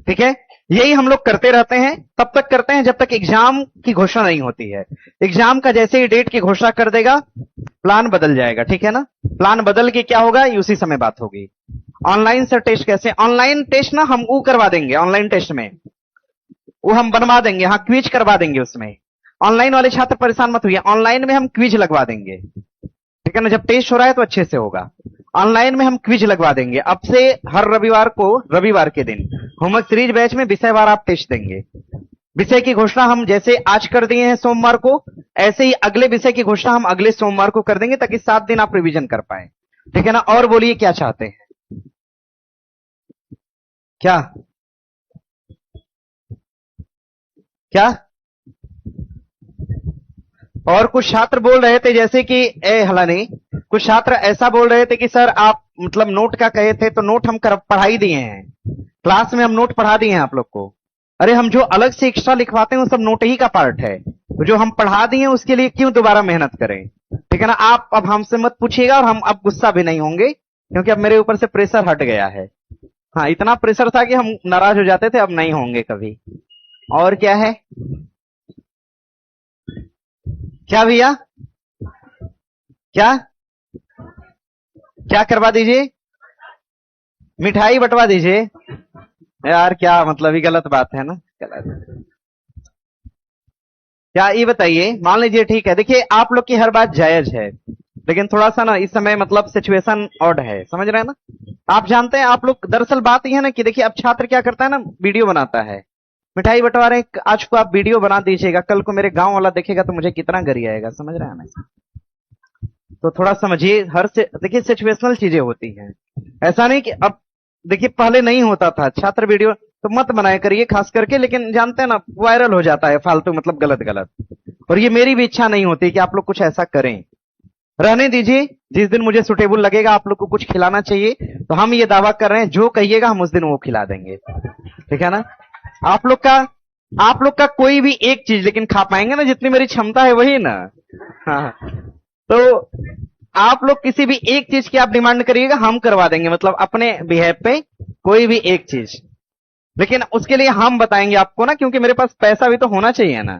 ठीक है? यही हम लोग करते रहते हैं, तब तक करते हैं जब तक एग्जाम की घोषणा नहीं होती है। एग्जाम का जैसे ही डेट की घोषणा कर देगा प्लान बदल जाएगा, ठीक है ना? प्लान बदल के क्या होगा ये उसी समय बात होगी। ऑनलाइन से टेस्ट कैसे, ऑनलाइन टेस्ट ना हम वो करवा देंगे, ऑनलाइन टेस्ट में वो हम बनवा देंगे, हाँ क्विज करवा देंगे उसमें। ऑनलाइन वाले छात्र परेशान मत हुई, ऑनलाइन में हम क्विज लगवा देंगे, ठीक है ना? जब टेस्ट हो रहा है तो अच्छे से होगा। ऑनलाइन में हम क्विज लगवा देंगे। अब से हर रविवार को, रविवार के दिन होमवर्क सीरीज बैच में विषयवार आप टेस्ट देंगे। विषय की घोषणा हम जैसे आज कर दिए हैं सोमवार को, ऐसे ही अगले विषय की घोषणा हम अगले सोमवार को कर देंगे ताकि 7 दिन आप रिवीजन कर पाए, ठीक है ना? और बोलिए क्या चाहते हैं, क्या क्या? और कुछ छात्र बोल रहे थे जैसे कि हलानी, कुछ छात्र ऐसा बोल रहे थे कि सर आप मतलब नोट का कहे थे, तो नोट हम पढ़ा ही दिए हैं, क्लास में हम नोट पढ़ा दिए हैं आप लोग को। अरे हम जो अलग से एक्स्ट्रा लिखवाते हैं वो सब नोट ही का पार्ट है, तो जो हम पढ़ा दिए उसके लिए क्यों दोबारा मेहनत करें, ठीक है ना? आप अब हमसे मत पूछिएगा और हम अब गुस्सा भी नहीं होंगे, क्योंकि अब मेरे ऊपर से प्रेशर हट गया है। हाँ, इतना प्रेशर था कि हम नाराज हो जाते थे, अब नहीं होंगे कभी। और क्या है, क्या भैया, क्या क्या करवा दीजिए, मिठाई बंटवा दीजिए? यार क्या मतलब, ये गलत बात है ना, गलत। क्या ये बताइए, मान लीजिए ठीक है, देखिए आप लोग की हर बात जायज है, लेकिन थोड़ा सा ना इस समय मतलब सिचुएशन ऑड है, समझ रहे हैं ना? आप जानते हैं, आप लोग दरअसल बात यह है ना कि देखिए अब छात्र क्या करता है ना, वीडियो बनाता है, मिठाई बंटवा रहे हैं, आज को आप वीडियो बना दीजिएगा, कल को मेरे गांव वाला देखेगा तो मुझे कितना गरी आएगा, समझ रहे हैं ना? तो थोड़ा समझिए, हर से देखिए सिचुएशनल चीजें होती हैं, ऐसा नहीं कि अब देखिए पहले नहीं होता था, छात्र वीडियो तो मत बनाया करिए खास करके, लेकिन जानते हैं ना वायरल हो जाता है फालतू, मतलब गलत गलत, और ये मेरी भी इच्छा नहीं होती कि आप लोग कुछ ऐसा करें, रहने दीजिए। जिस दिन मुझे सुटेबल लगेगा आप लोग को कुछ खिलाना चाहिए तो हम ये दावा कर रहे हैं, जो कहिएगा हम उस दिन वो खिला देंगे, ठीक है ना? आप लोग का कोई भी एक चीज लेकिन खा पाएंगे ना, जितनी मेरी क्षमता है वही ना। हाँ, तो आप लोग किसी भी एक चीज की आप डिमांड करिएगा, हम करवा देंगे, मतलब अपने बिहेव पे कोई भी एक चीज, लेकिन उसके लिए हम बताएंगे आपको ना, क्योंकि मेरे पास पैसा भी तो होना चाहिए ना।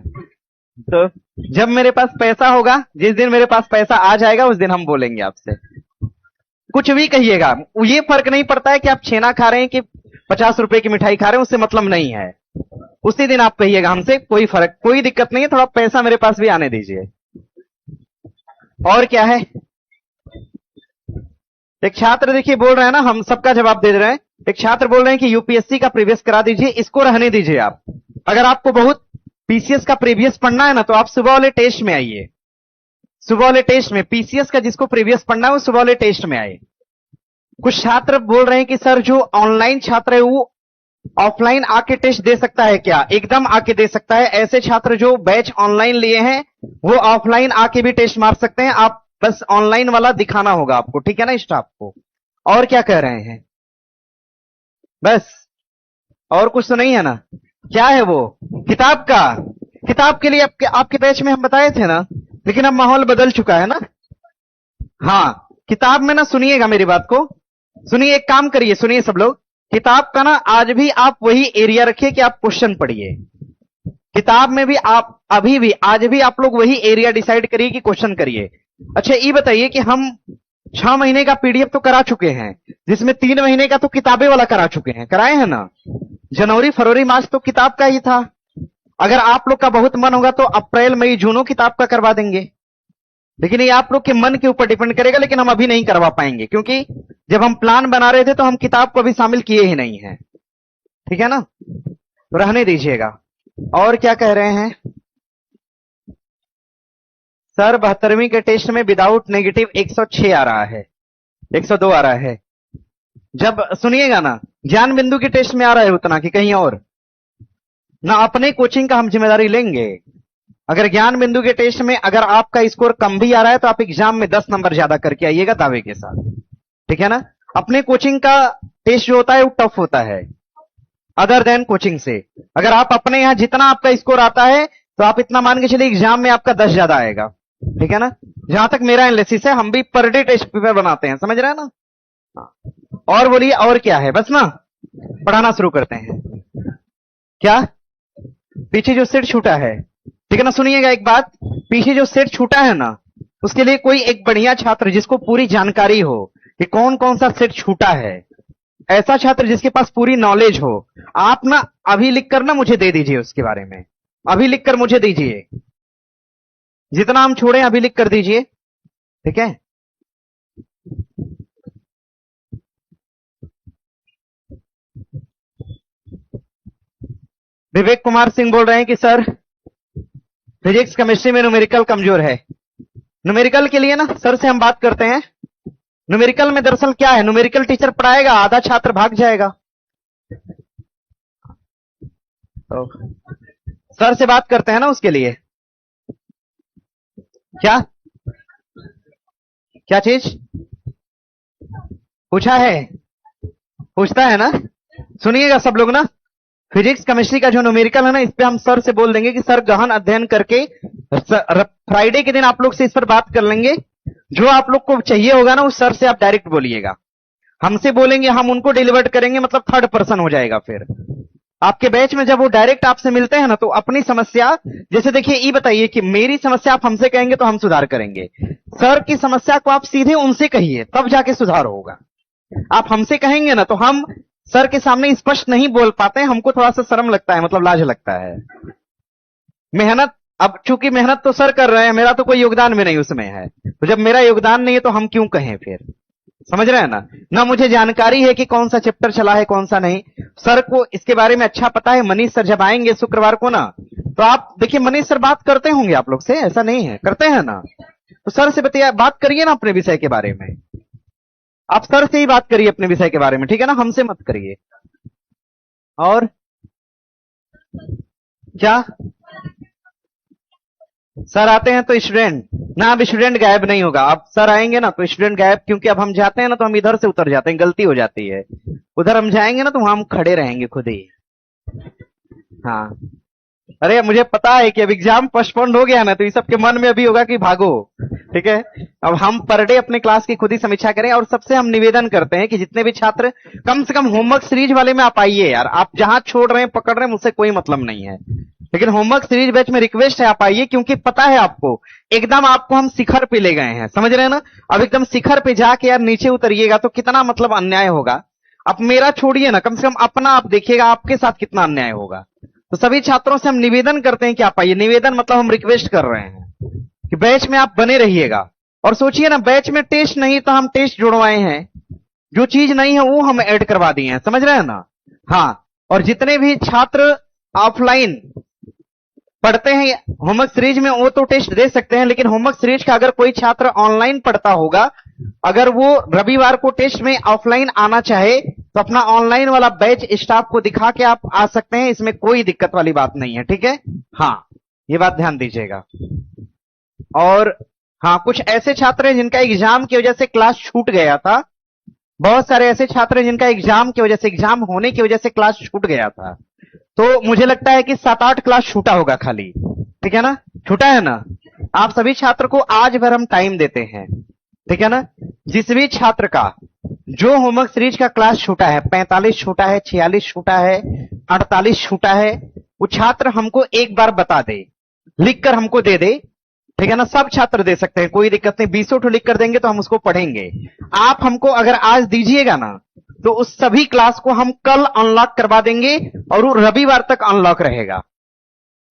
तो जब मेरे पास पैसा होगा, जिस दिन मेरे पास पैसा आ जाएगा उस दिन हम बोलेंगे आपसे, कुछ भी कहिएगा, ये फर्क नहीं पड़ता है कि आप छेना खा रहे हैं कि 50 रुपए की मिठाई खा रहे हैं, उससे मतलब नहीं है, उसी दिन आप कहिएगा हमसे, कोई फर्क, कोई दिक्कत नहीं है, थोड़ा पैसा मेरे पास भी आने दीजिए। और क्या है, एक छात्र देखिए बोल रहे हैं ना, हम सबका जवाब दे रहे हैं, एक छात्र बोल रहे हैं कि यूपीएससी का प्रीवियस करा दीजिए, इसको रहने दीजिए आप। अगर आपको बहुत पीसीएस का प्रीवियस पढ़ना है ना, तो आप सुबह वाले टेस्ट में आइए, सुबह वाले टेस्ट में पीसीएस का जिसको प्रीवियस पढ़ना है वो सुबह वाले टेस्ट में आए। कुछ छात्र बोल रहे हैं कि सर जो ऑनलाइन छात्र है वो ऑफलाइन आके टेस्ट दे सकता है क्या? एकदम आके दे सकता है, ऐसे छात्र जो बैच ऑनलाइन लिए हैं वो ऑफलाइन आके भी टेस्ट मार सकते हैं, आप बस ऑनलाइन वाला दिखाना होगा आपको, ठीक है ना स्टाफ को। और क्या कह रहे हैं, बस और कुछ तो नहीं है ना? क्या है वो, किताब का, किताब के लिए आपके बैच में हम बताए थे ना, लेकिन अब माहौल बदल चुका है ना। हाँ, किताब में ना, सुनिएगा मेरी बात को, सुनिए, एक काम करिए, सुनिए सब लोग, किताब का ना आज भी आप वही एरिया रखिए कि आप क्वेश्चन पढ़िए, किताब में भी आप अभी भी आज भी आप लोग वही एरिया डिसाइड करिए कि क्वेश्चन करिए। अच्छा ये बताइए कि हम 6 महीने का पीडीएफ तो करा चुके हैं, जिसमें 3 महीने का तो किताबें वाला करा चुके हैं, कराए हैं ना? जनवरी फरवरी मार्च तो किताब का ही था, अगर आप लोग का बहुत मन होगा तो अप्रैल मई जूनों किताब का करवा देंगे, लेकिन ये आप लोग के मन के ऊपर डिपेंड करेगा, लेकिन हम अभी नहीं करवा पाएंगे क्योंकि जब हम प्लान बना रहे थे तो हम किताब को अभी शामिल किए ही नहीं है। ठीक है ना, तो रहने दीजिएगा। और क्या कह रहे हैं सर? 72वीं के टेस्ट में विदाउट नेगेटिव 106 आ रहा है, 102 आ रहा है। जब सुनिएगा ना, ज्ञान बिंदु के टेस्ट में आ रहा है उतना कि कहीं और ना, अपने कोचिंग का हम जिम्मेदारी लेंगे। अगर ज्ञान बिंदु के टेस्ट में अगर आपका स्कोर कम भी आ रहा है तो आप एग्जाम में 10 नंबर ज्यादा करके आइएगा दावे के साथ। ठीक है ना, अपने कोचिंग का टेस्ट जो होता है वो टफ होता है अदर देन कोचिंग से। अगर आप अपने यहां जितना आपका स्कोर आता है तो आप इतना मान के चलिए एग्जाम में आपका 10 ज्यादा आएगा। ठीक है ना, जहां तक मेरा एनालिसिस है, हम भी पर डे टेस्ट पेपर बनाते हैं, समझ रहे हैं ना। और बोलिए और क्या है? बस ना, पढ़ाना शुरू करते हैं। क्या पीछे जो सेट छूटा है, ठीक है ना, सुनिएगा एक बात, पीछे जो सेट छूटा है ना, उसके लिए कोई एक बढ़िया छात्र जिसको पूरी जानकारी हो कि कौन कौन सा सेट छूटा है, ऐसा छात्र जिसके पास पूरी नॉलेज हो, आप ना अभी लिखकर ना मुझे दे दीजिए, उसके बारे में अभी लिखकर मुझे दीजिए, जितना हम छोड़े अभी लिख कर दीजिए। ठीक है, विवेक कुमार सिंह बोल रहे हैं कि सर फिजिक्स केमिस्ट्री में न्यूमेरिकल कमजोर है। न्यूमेरिकल के लिए ना सर से हम बात करते हैं। न्यूमेरिकल में दरअसल क्या है, न्यूमेरिकल टीचर पढ़ाएगा, आधा छात्र भाग जाएगा। तो सर से बात करते हैं ना उसके लिए। क्या क्या चीज पूछा है? पूछता है ना, सुनिएगा सब लोग ना, फिजिक्स केमिस्ट्री का जो न्यूमेरिकल है ना, इस पे हम सर से बोल देंगे कि सर गहन अध्ययन करके फ्राइडे के दिन आप लोग से इस पर बात कर लेंगे। जो आप लोग को चाहिए होगा ना, उस सर से आप डायरेक्ट बोलिएगा, हमसे बोलेंगे, हम उनको डिलीवर करेंगे, मतलब थर्ड पर्सन हो जाएगा। फिर आपके बैच में जब वो डायरेक्ट आपसे मिलते हैं ना, तो अपनी समस्या, जैसे देखिए, ये बताइए कि मेरी समस्या आप हमसे कहेंगे तो हम सुधार करेंगे, सर की समस्या को आप सीधे उनसे कहिए, तब जाके सुधार होगा। आप हमसे कहेंगे ना तो हम सर के सामने स्पष्ट नहीं बोल पाते हैं, हमको थोड़ा सा शर्म लगता है, मतलब लाज लगता है। मेहनत, अब चूंकि मेहनत तो सर कर रहे हैं, मेरा तो कोई योगदान भी नहीं उसमें है, तो जब मेरा योगदान नहीं है तो हम क्यों कहें फिर? समझ रहे हैं ना, ना मुझे जानकारी है कि कौन सा चैप्टर चला है कौन सा नहीं, सर को इसके बारे में अच्छा पता है। मनीष सर जब आएंगे शुक्रवार को ना, तो आप देखिए, मनीष सर बात करते होंगे आप लोग से, ऐसा नहीं है, करते हैं ना, तो सर से बताइए, बात करिए ना अपने विषय के बारे में, आप सर से ही बात करिए अपने विषय के बारे में, ठीक है ना, हमसे मत करिए। और क्या सर आते हैं तो स्टूडेंट ना, अब स्टूडेंट गायब नहीं होगा, अब सर आएंगे ना तो स्टूडेंट गायब, क्योंकि अब हम जाते हैं ना तो हम इधर से उतर जाते हैं, गलती हो जाती है। उधर हम जाएंगे ना तो वहां हम खड़े रहेंगे खुद ही। हाँ, अरे मुझे पता है कि अब एग्जाम पोस्टपोन्ड हो गया ना, तो ये सबके मन में अभी होगा कि भागो। ठीक है, अब हम पर डे अपने क्लास की खुद ही समीक्षा करें, और सबसे हम निवेदन करते हैं कि जितने भी छात्र कम से कम होमवर्क सीरीज वाले में आप आइए यार, आप जहां छोड़ रहे हैं पकड़ रहे हैं, मुझसे कोई मतलब नहीं है, लेकिन होमवर्क सीरीज बैच में रिक्वेस्ट है आप आइए, क्योंकि पता है आपको, एकदम आपको हम शिखर पे ले गए हैं, समझ रहे हैं ना। अब एकदम शिखर पे जाके यार नीचे उतरिएगा तो कितना मतलब अन्याय होगा। अब मेरा छोड़िए ना, कम से कम अपना आप देखिएगा आपके साथ कितना अन्याय होगा। तो सभी छात्रों से हम निवेदन करते हैं कि आप आइए, निवेदन मतलब हम रिक्वेस्ट कर रहे हैं कि बैच में आप बने रहिएगा। और सोचिए ना, बैच में टेस्ट नहीं तो हम टेस्ट जुड़वाए हैं, जो चीज नहीं है वो हम ऐड करवा दिए हैं, समझ रहे हैं ना। हाँ, और जितने भी छात्र ऑफलाइन पढ़ते हैं होमवर्क सीरीज में, वो तो टेस्ट दे सकते हैं, लेकिन होमवर्क सीरीज का अगर कोई छात्र ऑनलाइन पढ़ता होगा, अगर वो रविवार को टेस्ट में ऑफलाइन आना चाहे तो अपना ऑनलाइन वाला बैच स्टाफ को दिखा के आप आ सकते हैं, इसमें कोई दिक्कत वाली बात नहीं है। ठीक है, हाँ, ये बात ध्यान दीजिएगा। और हाँ, कुछ ऐसे छात्र हैं जिनका एग्जाम की वजह से क्लास छूट गया था, बहुत सारे ऐसे छात्र हैं जिनका एग्जाम की वजह से, एग्जाम होने की वजह से क्लास छूट गया था, तो मुझे लगता है कि 7-8 क्लास छूटा होगा खाली। ठीक है ना, छूटा है ना। आप सभी छात्र को आज भर हम टाइम देते हैं, ठीक है ना। जिस भी छात्र का जो होमवर्क सीरीज का क्लास छूटा है, 45 छूटा है, 46 छूटा है, 48 छूटा है, वो छात्र हमको एक बार बता दे, लिखकर हमको दे दे, ठीक है ना। सब छात्र दे सकते हैं, कोई दिक्कत नहीं, 20 ठो लिख कर देंगे तो हम उसको पढ़ेंगे। आप हमको अगर आज दीजिएगा ना, तो उस सभी क्लास को हम कल अनलॉक करवा देंगे, और वो रविवार तक अनलॉक रहेगा,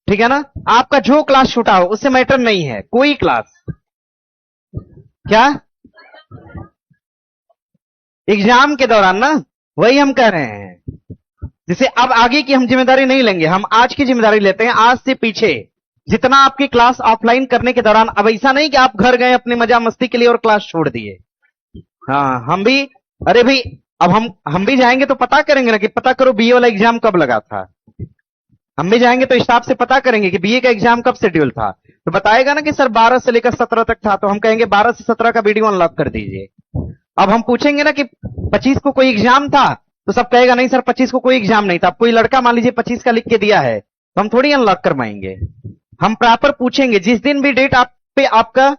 ठीक है ना। आपका जो क्लास छूटा हो उससे मैटर नहीं है, कोई क्लास, क्या एग्जाम के दौरान ना, वही हम कह रहे हैं। जैसे अब आगे की हम जिम्मेदारी नहीं लेंगे, हम आज की जिम्मेदारी लेते हैं। आज से पीछे जितना आपकी क्लास ऑफलाइन करने के दौरान, अब ऐसा नहीं कि आप घर गए अपने मजा मस्ती के लिए और क्लास छोड़ दिए। हाँ, हम भी, अरे भाई, अब हम भी जाएंगे तो पता करेंगे ना कि पता करो बीए वाला एग्जाम कब लगा था। हम भी जाएंगे तो स्टाफ से पता करेंगे कि बीए का एग्जाम कब शेड्यूल था। तो बताएगा ना कि सर 12 से लेकर 17 तक था, तो हम कहेंगे 12 से 17 का वीडियो अनलॉक कर दीजिए। अब हम पूछेंगे ना कि 25 को कोई एग्जाम था, तो सब कहेगा नहीं सर 25 को कोई एग्जाम नहीं था। अब कोई लड़का मान लीजिए 25 का लिख के दिया है, तो हम थोड़ी अनलॉक करवाएंगे। हम प्रॉपर पूछेंगे जिस दिन भी डेट आप पे आपका,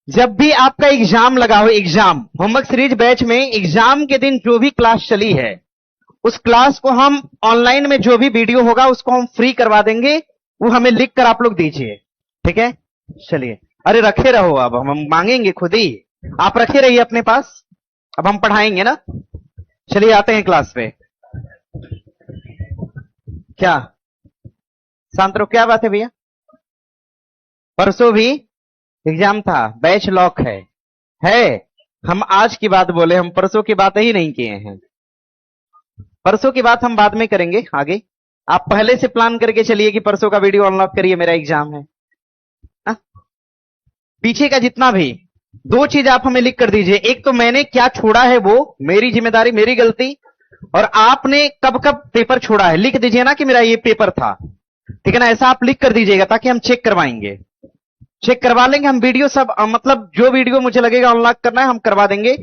जब भी आपका एग्जाम लगा हो, एग्जाम होमवर्क सीरीज बैच में एग्जाम के दिन जो भी क्लास चली है, उस क्लास को हम ऑनलाइन में जो भी वीडियो होगा उसको हम फ्री करवा देंगे। वो हमें लिख कर आप लोग दीजिए, ठीक है। चलिए, अरे रखे रहो, अब हम मांगेंगे खुद ही, आप रखे रहिए अपने पास, अब हम पढ़ाएंगे ना। चलिए आते हैं क्लास पे। क्या शांत रहो, क्या बात है भैया? परसों भी एग्जाम था, बैच लॉक है। हम आज की बात बोले, हम परसों की बात ही नहीं किए हैं। परसों की बात हम बाद में करेंगे आगे। आप पहले से प्लान करके चलिए कि परसों का वीडियो अनलॉक करिए, मेरा एग्जाम है। पीछे का जितना भी, दो चीज आप हमें लिख कर दीजिए। एक तो मैंने क्या छोड़ा है वो मेरी जिम्मेदारी, मेरी गलती, और आपने कब कब पेपर छोड़ा है लिख दीजिए ना कि मेरा ये पेपर था, ठीक है ना। ऐसा आप लिख कर दीजिएगा ताकि हम चेक करवाएंगे, चेक करवा लेंगे हम वीडियो सब। मतलब जो वीडियो मुझे लगेगा अनलॉक करना है हम करवा देंगे।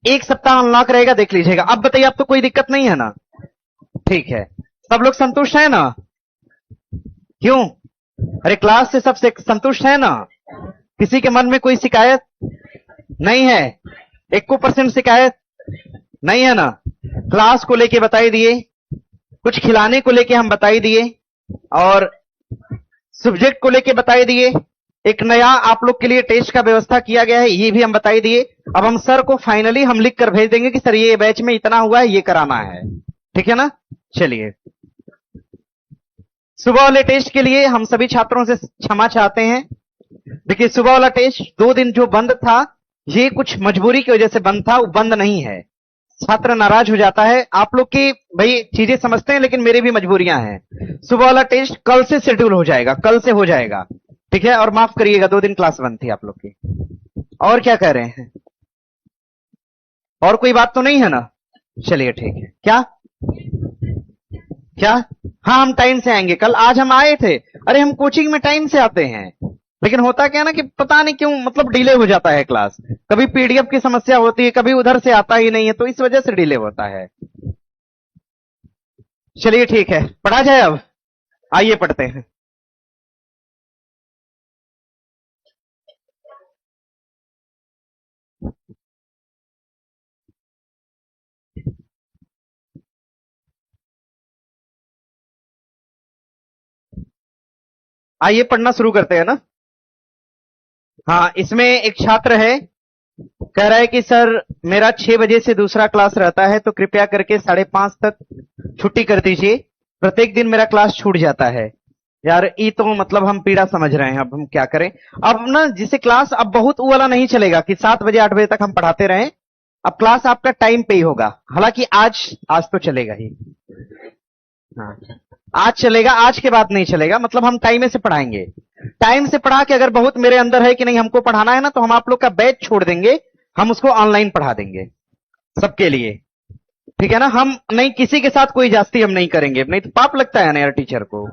एक सप्ताह अनलॉक रहेगा, देख लीजिएगा। अब बताइए, अब तो कोई दिक्कत नहीं है ना? ठीक है, सब लोग संतुष्ट है ना? क्यों? अरे क्लास से सब संतुष्ट है ना? किसी के मन में कोई शिकायत नहीं है? 1% शिकायत नहीं है ना? क्लास को लेके बताई दिए, कुछ खिलाने को लेके हम बताई दिए, और सब्जेक्ट को लेके बताई दिए। एक नया आप लोग के लिए टेस्ट का व्यवस्था किया गया है, ये भी हम बताई दिए। अब हम सर को फाइनली हम लिख कर भेज देंगे कि सर ये बैच में इतना हुआ है, ये कराना है, ठीक है ना। चलिए, सुबह वाले टेस्ट के लिए हम सभी छात्रों से क्षमा चाहते हैं। देखिए, सुबह वाला टेस्ट 2 दिन जो बंद था, ये कुछ मजबूरी की वजह से बंद था, वो बंद नहीं है। छात्र नाराज हो जाता है, आप लोग की भाई चीजें समझते हैं, लेकिन मेरी भी मजबूरियां हैं। सुबह वाला टेस्ट कल से शेड्यूल हो जाएगा, कल से हो जाएगा, ठीक है। और माफ करिएगा 2 दिन क्लास बंद थी आप लोग की। और क्या कह रहे हैं? और कोई बात तो नहीं है ना? चलिए ठीक है। क्या? हाँ, हम टाइम से आएंगे कल। आज हम आए थे, अरे हम कोचिंग में टाइम से आते हैं, लेकिन होता क्या ना कि पता नहीं क्यों मतलब डिले हो जाता है क्लास। कभी पीडीएफ की समस्या होती है, कभी उधर से आता ही नहीं है, तो इस वजह से डिले होता है। चलिए ठीक है, पढ़ा जाए अब। आइए पढ़ते हैं। आइए पढ़ना शुरू करते हैं ना। हाँ, इसमें एक छात्र है, कह रहा है कि सर मेरा 6 बजे से दूसरा क्लास रहता है, तो कृपया करके 5:30 तक छुट्टी कर दीजिए। प्रत्येक दिन मेरा क्लास छूट जाता है। यार ये तो मतलब हम पीड़ा समझ रहे हैं, अब हम क्या करें। अब ना जिसे क्लास अब बहुत वो वाला नहीं चलेगा कि 7 बजे 8 बजे तक हम पढ़ाते रहें। अब क्लास आपका टाइम पे ही होगा। हालांकि आज तो चलेगा ही। हाँ, आज चलेगा, आज के बाद नहीं चलेगा। मतलब हम टाइम से पढ़ाएंगे। टाइम से पढ़ा के अगर बहुत मेरे अंदर है कि नहीं हमको पढ़ाना है ना, तो हम आप लोग का बैच छोड़ देंगे, हम उसको ऑनलाइन पढ़ा देंगे सबके लिए, ठीक है ना। हम नहीं, किसी के साथ कोई जास्ती हम नहीं करेंगे, नहीं तो पाप लगता है ना यार टीचर को।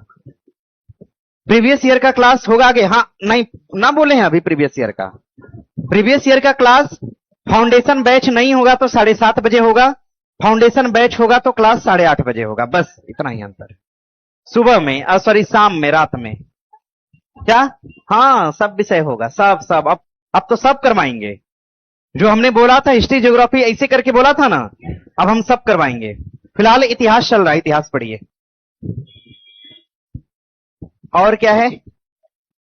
प्रीवियस ईयर का क्लास होगा आगे। हाँ, नहीं ना बोले हैं अभी प्रीवियस ईयर का। प्रीवियस ईयर का क्लास फाउंडेशन बैच नहीं होगा तो 7:30 बजे होगा, फाउंडेशन बैच होगा तो क्लास 8:30 बजे होगा। बस इतना ही अंतर। सुबह में, सॉरी शाम में, रात में। क्या? हाँ, सब विषय होगा, सब अब तो सब करवाएंगे। जो हमने बोला था हिस्ट्री ज्योग्राफी ऐसे करके बोला था ना, अब हम सब करवाएंगे। फिलहाल इतिहास चल रहा है, इतिहास पढ़िए। और क्या है?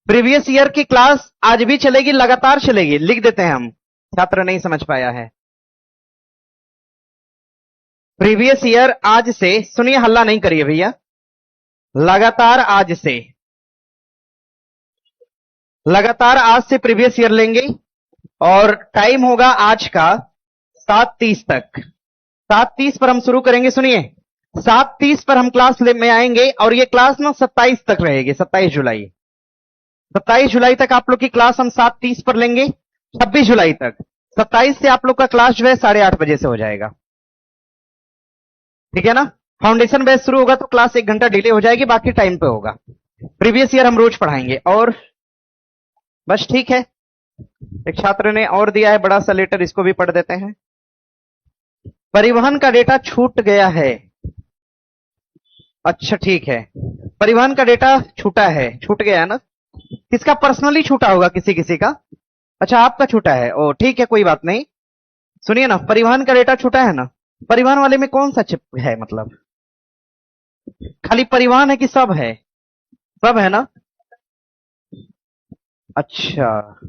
प्रीवियस ईयर की क्लास आज भी चलेगी, लगातार चलेगी। लिख देते हैं हम, छात्र नहीं समझ पाया है। प्रीवियस ईयर आज से, सुनिए हल्ला नहीं करिए भैया, लगातार आज से प्रीवियस ईयर लेंगे। और टाइम होगा आज का 7:30 तक। 7:30 पर हम शुरू करेंगे। सुनिए, 7:30 पर हम क्लास में आएंगे और ये क्लास ना 27 तक रहेगी, 27 जुलाई। 27 जुलाई तक आप लोग की क्लास हम 7:30 पर लेंगे, 26 जुलाई तक। 27 से आप लोग का क्लास जो है 8:30 बजे से हो जाएगा, ठीक है ना। फाउंडेशन बैच शुरू होगा तो क्लास 1 घंटा डिले हो जाएगी, बाकी टाइम पे होगा। प्रीवियस ईयर हम रोज पढ़ाएंगे। और बस ठीक है। एक छात्र ने और दिया है बड़ा सा लेटर, इसको भी पढ़ देते हैं। परिवहन का डेटा छूट गया है। अच्छा ठीक है, परिवहन का डेटा छूटा है, छूट गया है ना। किसका पर्सनली छूटा होगा, किसी किसी का। अच्छा आपका छूटा है, ओ ठीक है, कोई बात नहीं। सुनिए ना, परिवहन का डेटा छूटा है ना। परिवहन वाले में कौन सा चिप है, मतलब खाली परिवहन है कि सब है? सब है ना। अच्छा,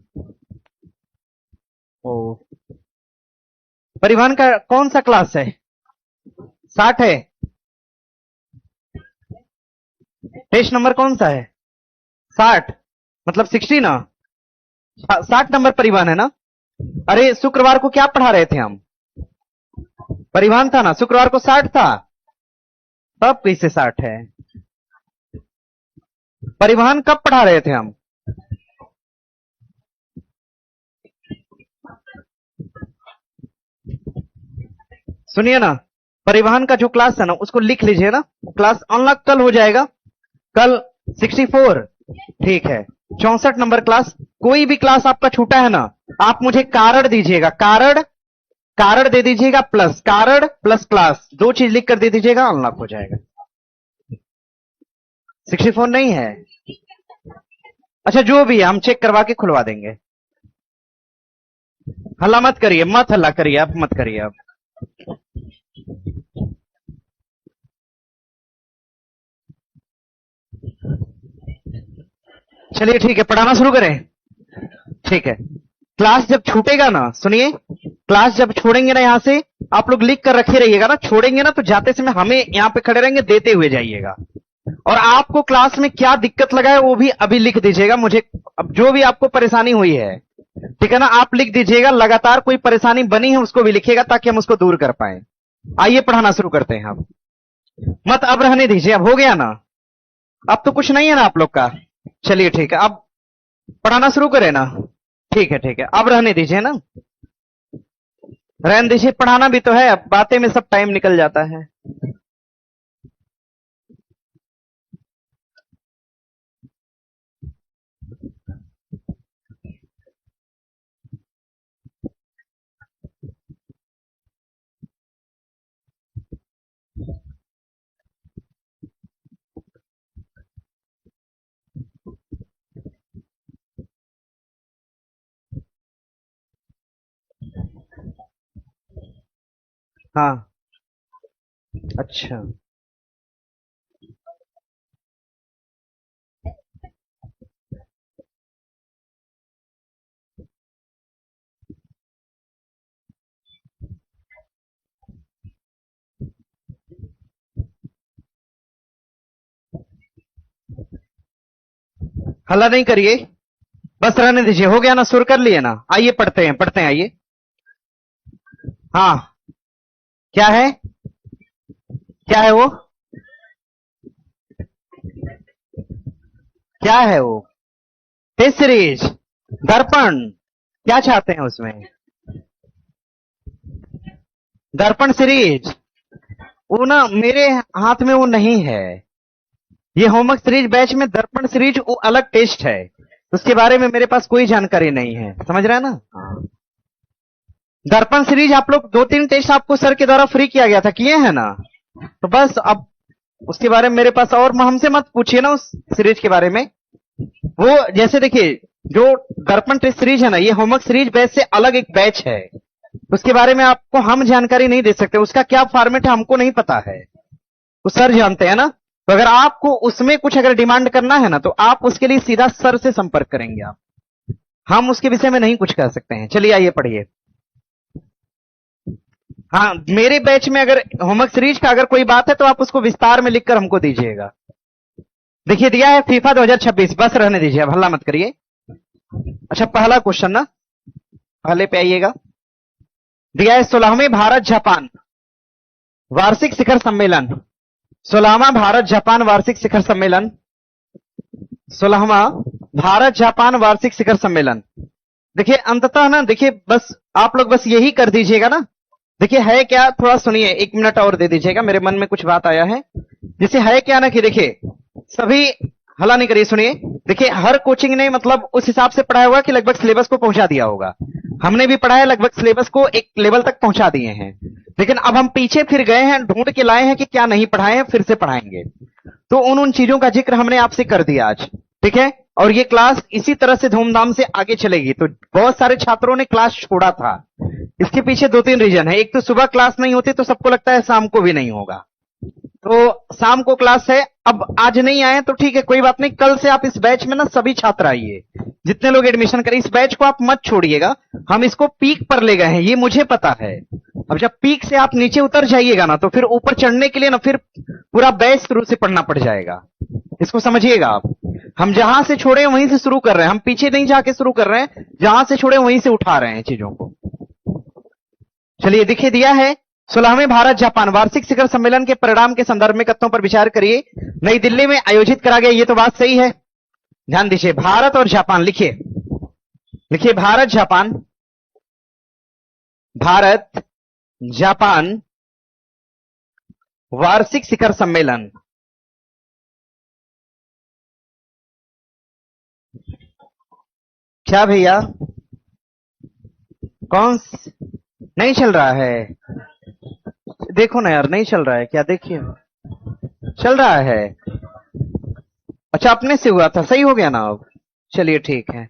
ओ परिवहन का कौन सा क्लास है? 60 है। टेस्ट नंबर कौन सा है? 60 मतलब 60 ना। 60 नंबर परिवहन है ना। अरे शुक्रवार को क्या पढ़ा रहे थे हम? परिवहन था ना, शुक्रवार को 60 था, तब कैसे 60 है? परिवहन कब पढ़ा रहे थे हम? सुनिए ना, परिवहन का जो क्लास है ना उसको लिख लीजिए ना। क्लास अनलॉक कल हो जाएगा, कल 64, ठीक है। 64 नंबर क्लास। कोई भी क्लास आपका छूटा है ना, आप मुझे कारण दीजिएगा, कारण कारण दे दीजिएगा, प्लस कारण प्लस क्लास, दो चीज लिख कर दे दीजिएगा, अनलॉक हो जाएगा। 64 नहीं है? अच्छा जो भी है हम चेक करवा के खुलवा देंगे। हल्ला मत करिए, मत हल्ला करिए, आप मत करिए आप। चलिए ठीक है, पढ़ाना शुरू करें। ठीक है, क्लास जब छूटेगा ना, सुनिए, क्लास जब छोड़ेंगे ना यहां से, आप लोग लिख कर रखे रहिएगा ना। छोड़ेंगे ना तो जाते समय हमें यहां पे खड़े रहेंगे, देते हुए जाइएगा। और आपको क्लास में क्या दिक्कत लगा है वो भी अभी लिख दीजिएगा मुझे। अब जो भी आपको परेशानी हुई है, ठीक है ना, आप लिख दीजिएगा। लगातार कोई परेशानी बनी है उसको भी लिखिएगा ताकि हम उसको दूर कर पाए। आइए पढ़ाना शुरू करते हैं। अब मत, अब रहने दीजिए, अब हो गया ना, अब तो कुछ नहीं है ना आप लोग का। चलिए ठीक है, अब पढ़ाना शुरू करें ना। ठीक है ठीक है, अब रहने दीजिए ना, रहने दीजिए, पढ़ाना भी तो है। अब बातें में सब टाइम निकल जाता है। हाँ अच्छा, हल्ला नहीं करिए, बस रहने दीजिए। हो गया ना, सुर कर लिए ना। आइए पढ़ते हैं, पढ़ते हैं, आइए। हाँ क्या है, क्या है वो, क्या है वो? टेस्ट सीरीज, दर्पण, क्या चाहते हैं उसमें? दर्पण सीरीज, वो ना मेरे हाथ में वो नहीं है। ये होमवर्क सीरीज बैच में दर्पण सीरीज वो अलग टेस्ट है, उसके बारे में मेरे पास कोई जानकारी नहीं है, समझ रहे हैं ना। हाँ। दर्पण सीरीज आप लोग 2-3 टेस्ट आपको सर के द्वारा फ्री किया गया था, किए हैं ना। तो बस अब उसके बारे में मेरे पास, और हमसे मत पूछिए ना उस सीरीज के बारे में। वो जैसे देखिए, जो दर्पण टेस्ट सीरीज है ना, ये होमवर्क सीरीज बैच से अलग एक बैच है, उसके बारे में आपको हम जानकारी नहीं दे सकते। उसका क्या फॉर्मेट है हमको नहीं पता है, वो सर जानते हैं ना। तो अगर आपको उसमें कुछ अगर डिमांड करना है ना, तो आप उसके लिए सीधा सर से संपर्क करेंगे आप, हम उसके विषय में नहीं कुछ कह सकते हैं। चलिए आइए पढ़िए। हाँ, मेरे बैच में अगर होमवर्क सीरीज का अगर कोई बात है तो आप उसको विस्तार में लिखकर हमको दीजिएगा। देखिए दिया है फीफा 2026, बस रहने दीजिए, अब हल्ला मत करिए। अच्छा पहला क्वेश्चन ना, पहले पे आइएगा। दिया है 16वें भारत जापान वार्षिक शिखर सम्मेलन। 16वां भारत जापान वार्षिक शिखर सम्मेलन। 16वां भारत जापान वार्षिक शिखर सम्मेलन। देखिए अंततः ना, देखिए बस आप लोग बस यही कर दीजिएगा ना। देखिए है क्या, थोड़ा सुनिए, 1 मिनट और दे दीजिएगा, मेरे मन में कुछ बात आया है। जैसे है क्या ना कि देखिए सभी हला नहीं करिए, सुनिए। देखिए हर कोचिंग ने मतलब उस हिसाब से पढ़ाया होगा कि लगभग सिलेबस को पहुंचा दिया होगा। हमने भी पढ़ाया, लगभग सिलेबस को एक लेवल तक पहुंचा दिए हैं। लेकिन अब हम पीछे फिर गए हैं, ढूंढ के लाए हैं कि क्या नहीं पढ़ाए हैं, फिर से पढ़ाएंगे। तो उन चीजों का जिक्र हमने आपसे कर दिया आज, ठीक है। और ये क्लास इसी तरह से धूमधाम से आगे चलेगी। तो बहुत सारे छात्रों ने क्लास छोड़ा था, इसके पीछे 2-3 रीजन है। एक तो सुबह क्लास नहीं होती तो सबको लगता है शाम को भी नहीं होगा, तो शाम को क्लास है। अब आज नहीं आए तो ठीक है, कोई बात नहीं, कल से आप इस बैच में ना सभी छात्र आइए, जितने लोग एडमिशन करें। इस बैच को आप मत छोड़िएगा, हम इसको पीक पर ले गए हैं, ये मुझे पता है। अब जब पीक से आप नीचे उतर जाइएगा ना, तो फिर ऊपर चढ़ने के लिए ना फिर पूरा बैच शुरू से पढ़ना पड़ जाएगा। इसको समझिएगा आप। हम जहां से छोड़े वहीं से शुरू कर रहे हैं, हम पीछे नहीं जाके शुरू कर रहे हैं, जहां से छोड़े वहीं से उठा रहे हैं चीजों को। चलिए दिखे दिया है 16वें भारत जापान वार्षिक शिखर सम्मेलन के परिणाम के संदर्भ में कथनों पर विचार करिए। नई दिल्ली में आयोजित करा गया, ये तो बात सही है। ध्यान दीजिए, भारत और जापान लिखिए, लिखिए भारत जापान, भारत जापान वार्षिक शिखर सम्मेलन। क्या भैया, कौन नहीं चल रहा है? देखो ना यार, नहीं चल रहा है क्या? देखिए चल रहा है। अच्छा अपने से हुआ था, सही हो गया ना अब? चलिए ठीक है।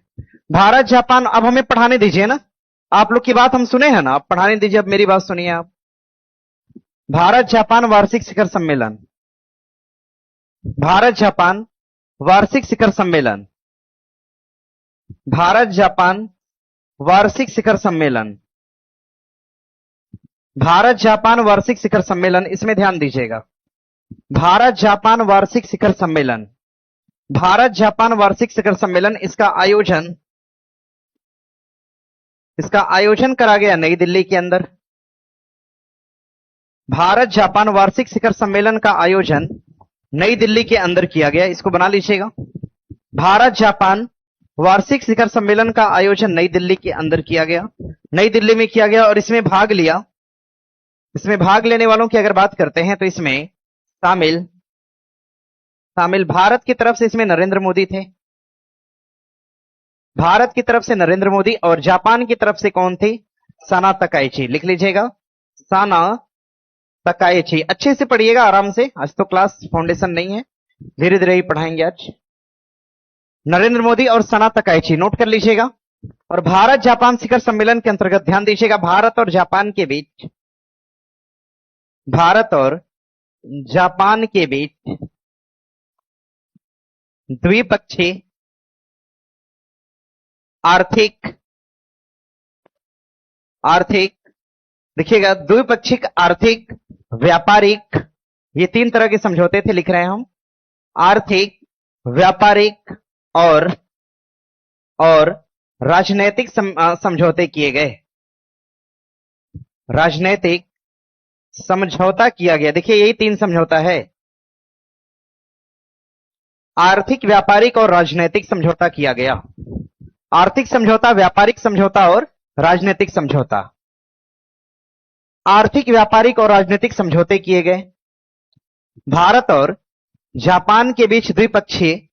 भारत जापान, अब हमें पढ़ाने दीजिए ना। आप लोग की बात हम सुने हैं ना, अब पढ़ाने दीजिए। अब मेरी बात सुनिए आप। भारत जापान वार्षिक शिखर सम्मेलन, भारत जापान वार्षिक शिखर सम्मेलन, भारत जापान वार्षिक शिखर सम्मेलन, भारत जापान वार्षिक शिखर सम्मेलन। इसमें ध्यान दीजिएगा, भारत जापान वार्षिक शिखर सम्मेलन, भारत जापान वार्षिक शिखर सम्मेलन। इसका आयोजन करा गया नई दिल्ली के अंदर। भारत जापान वार्षिक शिखर सम्मेलन का आयोजन नई दिल्ली के अंदर किया गया, इसको बना लीजिएगा। भारत जापान वार्षिक शिखर सम्मेलन का आयोजन नई दिल्ली के अंदर किया गया, नई दिल्ली में किया गया। और इसमें भाग लिया, इसमें भाग लेने वालों की अगर बात करते हैं तो इसमें शामिल भारत की तरफ से इसमें नरेंद्र मोदी थे, भारत की तरफ से नरेंद्र मोदी। और जापान की तरफ से कौन थे? साना तकाइची। लिख लीजिएगा, साना तकाइची। अच्छे से पढ़िएगा, आराम से। आज तो क्लास फाउंडेशन नहीं है, धीरे धीरे ही पढ़ाएंगे आज। नरेंद्र मोदी और साना तकाइची, नोट कर लीजिएगा। और भारत जापान शिखर सम्मेलन के अंतर्गत ध्यान दीजिएगा, भारत और जापान के बीच, भारत और जापान के बीच द्विपक्षीय आर्थिक देखिएगा, द्विपक्षीय आर्थिक व्यापारिक, ये 3 तरह के समझौते थे, लिख रहे हैं हम। आर्थिक, व्यापारिक और राजनैतिक समझौते किए गए, राजनैतिक समझौता किया गया। देखिए यही 3 समझौता है, आर्थिक, व्यापारिक और राजनैतिक समझौता किया गया। आर्थिक समझौता, व्यापारिक समझौता और राजनीतिक समझौता। आर्थिक, व्यापारिक और राजनीतिक समझौते किए गए। भारत और जापान के बीच द्विपक्षीय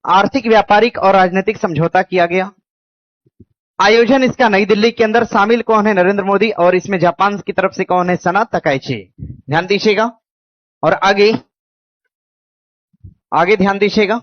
आर्थिक, व्यापारिक और राजनीतिक समझौता किया गया। आयोजन इसका नई दिल्ली के अंदर। शामिल कौन है? नरेंद्र मोदी। और इसमें जापान की तरफ से कौन है? सना तकाइची। ध्यान दीजिएगा। और आगे ध्यान दीजिएगा।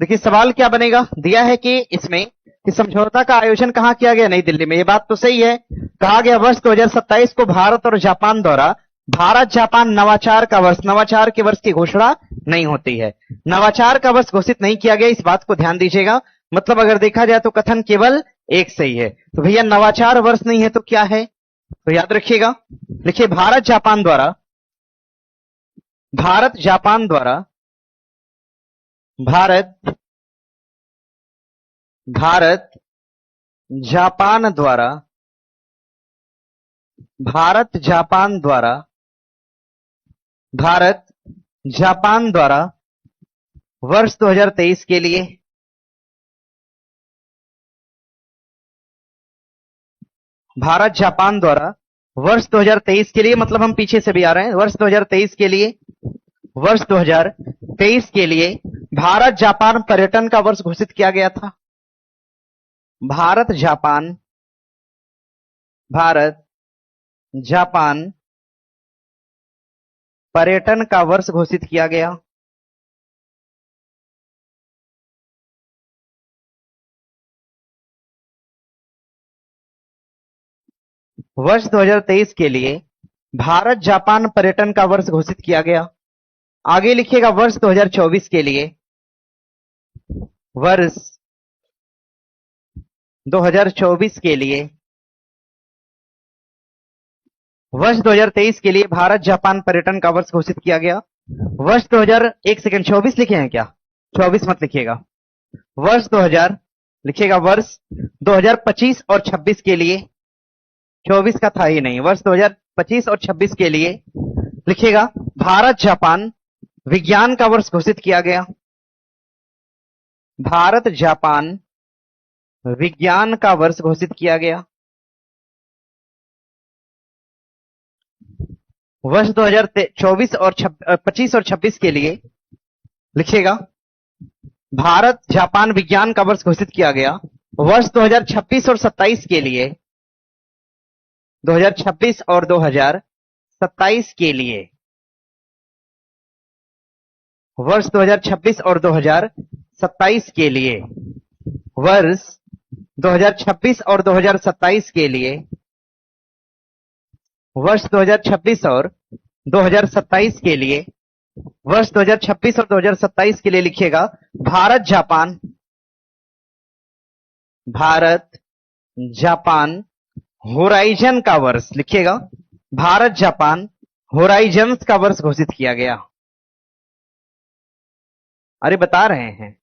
देखिए सवाल क्या बनेगा, दिया है कि इसमें कि समझौता का आयोजन कहां किया गया? नई दिल्ली में। यह बात तो सही है। कहा गया वर्ष 2027 को भारत और जापान द्वारा भारत जापान नवाचार का वर्ष, नवाचार के वर्ष की घोषणा नहीं होती है, नवाचार का वर्ष घोषित नहीं किया गया। इस बात को ध्यान दीजिएगा। मतलब अगर देखा जाए तो कथन केवल एक सही है। तो भैया नवाचार वर्ष नहीं है तो क्या है? तो याद रखिएगा, लिखिए भारत जापान द्वारा भारत जापान द्वारा भारत जापान द्वारा वर्ष 2023 के लिए भारत जापान द्वारा वर्ष 2023 के लिए, मतलब हम पीछे से भी आ रहे हैं, वर्ष 2023 के लिए, वर्ष 2023 के लिए भारत जापान पर्यटन का वर्ष घोषित किया गया था। भारत जापान पर्यटन का वर्ष घोषित किया गया। वर्ष 2023 के लिए भारत जापान पर्यटन का वर्ष घोषित किया गया। आगे लिखिएगा वर्ष 2024 के लिए, वर्ष 2024 के लिए, वर्ष 2023 के लिए भारत जापान पर्यटन का वर्ष घोषित किया गया। वर्ष 2000, एक सेकंड, 24 लिखे हैं क्या? 24 मत लिखिएगा, वर्ष 2000 लिखिएगा, वर्ष 2025 और 26 के लिए, 24 का था ही नहीं, वर्ष 2025 और 26 के लिए लिखिएगा भारत जापान विज्ञान का वर्ष घोषित किया गया। भारत जापान विज्ञान का वर्ष घोषित किया गया। वर्ष 2024 और 25 और 26 के लिए लिखिएगा भारत जापान विज्ञान का वर्ष घोषित किया गया। वर्ष 2026 और 27 के लिए, 2026 और 2027 के लिए, वर्ष 2026 और 2027 के लिए, वर्ष 2026 और 2027 के लिए, वर्ष 2026 और 2027 के लिए, वर्ष 2026 और 2027 के लिए लिखिएगा भारत जापान होराइजन का वर्ष, लिखिएगा भारत जापान होराइजन्स का वर्ष घोषित किया गया। अरे बता रहे हैं,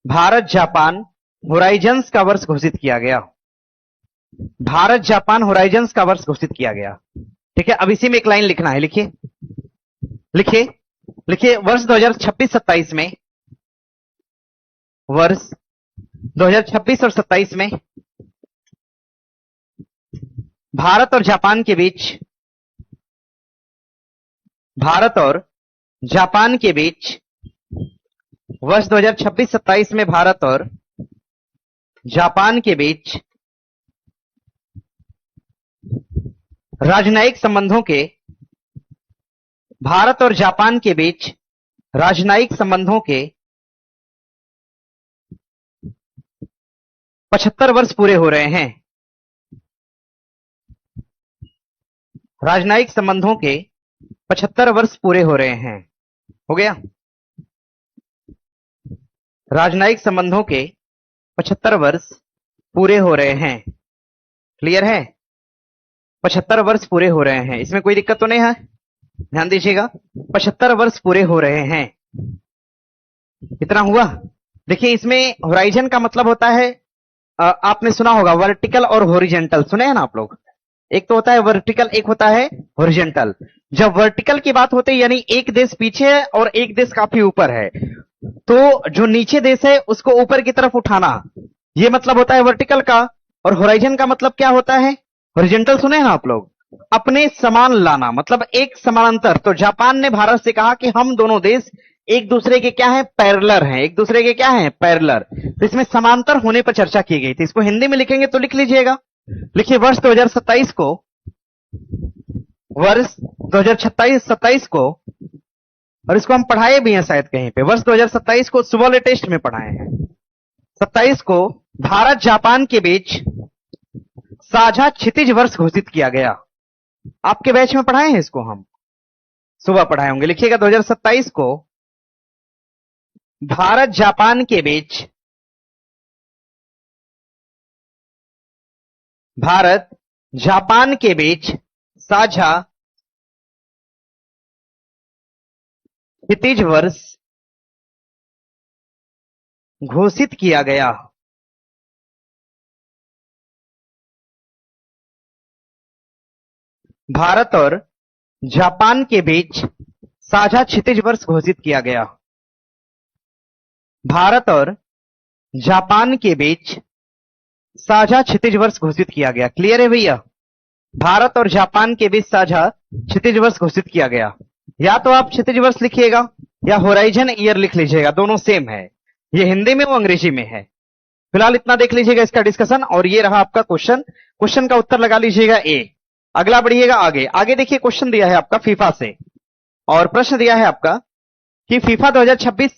भारत जापान होराइजन्स का वर्ष घोषित किया गया। भारत जापान होराइजन्स का वर्ष घोषित किया गया। ठीक है, अब इसी में एक लाइन लिखना है, लिखिए लिखिए लिखिए, वर्ष 2026-27 में, वर्ष 2026 और 27 में भारत और जापान के बीच, भारत और जापान के बीच, वर्ष 2026-27 में भारत और जापान के बीच राजनयिक संबंधों के, भारत और जापान के बीच राजनयिक संबंधों के 75 वर्ष पूरे हो रहे हैं। राजनयिक संबंधों के 75 वर्ष पूरे हो रहे हैं। हो गया? राजनयिक संबंधों के 75 वर्ष पूरे हो रहे हैं। क्लियर है? 75 वर्ष पूरे हो रहे हैं, इसमें कोई दिक्कत तो नहीं है? ध्यान दीजिएगा, 75 वर्ष पूरे हो रहे हैं। इतना हुआ। देखिए, इसमें होराइजन का मतलब होता है, आपने सुना होगा वर्टिकल और हॉरिजॉन्टल, सुने हैं ना आप लोग? एक तो होता है वर्टिकल, एक होता है हॉरिजॉन्टल। जब वर्टिकल की बात होती है, यानी एक देश पीछे है और एक देश काफी ऊपर है, तो जो नीचे देश है उसको ऊपर की तरफ उठाना, ये मतलब होता है वर्टिकल का। और होराइजन का मतलब क्या होता है? हॉरिजॉन्टल सुने हैं ना आप लोग? अपने समान लाना, मतलब एक समानांतर। तो जापान ने भारत से कहा कि हम दोनों देश एक दूसरे के क्या है? पैरेलल हैं। एक दूसरे के क्या है? पैरेलल। तो इसमें समांतर होने पर चर्चा की गई थी। इसको हिंदी में लिखेंगे तो लिख लीजिएगा, लिखिए वर्ष 2027 को, वर्ष 2027 को, और इसको हम पढ़ाए भी हैं शायद कहीं पे, वर्ष 2027 को सुबह वाले टेस्ट में पढ़ाए हैं। 27 को भारत जापान के बीच साझा क्षितिज वर्ष घोषित किया गया। आपके बैच में पढ़ाए हैं इसको, हम सुबह पढ़ाए होंगे। लिखिएगा 2027 को भारत जापान के बीच, भारत जापान के बीच साझा क्षितिज वर्ष घोषित किया गया। भारत और जापान के बीच साझा क्षितिज वर्ष घोषित किया गया। भारत और जापान के बीच साझा क्षितिज वर्ष घोषित किया गया। क्लियर है भैया? भारत और जापान के बीच साझा क्षितिज वर्ष घोषित किया गया। या तो आप क्षितिज वर्ष लिखिएगा या होराइजन ईयर लिख लीजिएगा, दोनों सेम है। ये हिंदी में वो अंग्रेजी में है। फिलहाल इतना देख लीजिएगा इसका डिस्कशन, और ये रहा आपका क्वेश्चन। क्वेश्चन का उत्तर लगा लीजिएगा ए। अगला बढ़िएगा आगे। आगे देखिए क्वेश्चन दिया है आपका फीफा से, और प्रश्न दिया है आपका कि फीफा 2026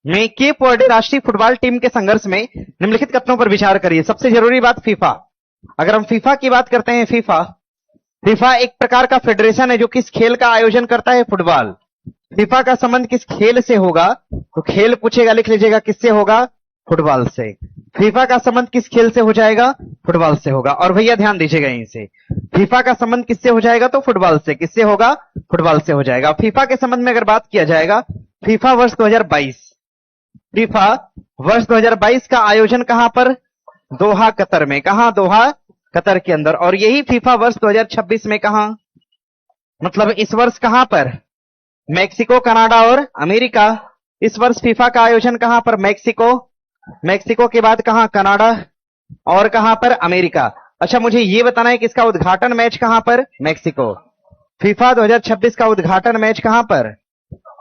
में केप वर्डे राष्ट्रीय फुटबॉल टीम के संघर्ष में निम्नलिखित कथनों पर विचार करिए। सबसे जरूरी बात फीफा। अगर हम फीफा की बात करते हैं, फीफा एक प्रकार का फेडरेशन है जो किस खेल का आयोजन करता है? फुटबॉल। फीफा का संबंध किस खेल से होगा? तो खेल पूछेगा, लिख लीजिएगा किससे होगा? फुटबॉल से। फीफा का संबंध किस खेल से हो जाएगा? फुटबॉल से होगा। और भैया ध्यान दीजिएगा यहीं से, फीफा का संबंध किससे हो जाएगा? तो फुटबॉल से। किससे होगा? फुटबॉल से हो जाएगा। फीफा के संबंध में अगर बात किया जाएगा, फीफा वर्ष 2022, फीफा वर्ष 2022 का आयोजन कहां पर? दोहा, कतर में। कहां? दोहा, कतर के अंदर। और यही फीफा वर्ष 2026 में कहां, मतलब इस वर्ष कहां पर? मैक्सिको, कनाडा और अमेरिका। इस वर्ष फीफा का आयोजन कहां पर? मैक्सिको के बाद कहां? कनाडा, और कहां पर? अमेरिका। अच्छा, मुझे यह बताना है कि इसका उद्घाटन मैच कहां पर? मैक्सिको। फीफा 2026 का उद्घाटन मैच कहां पर?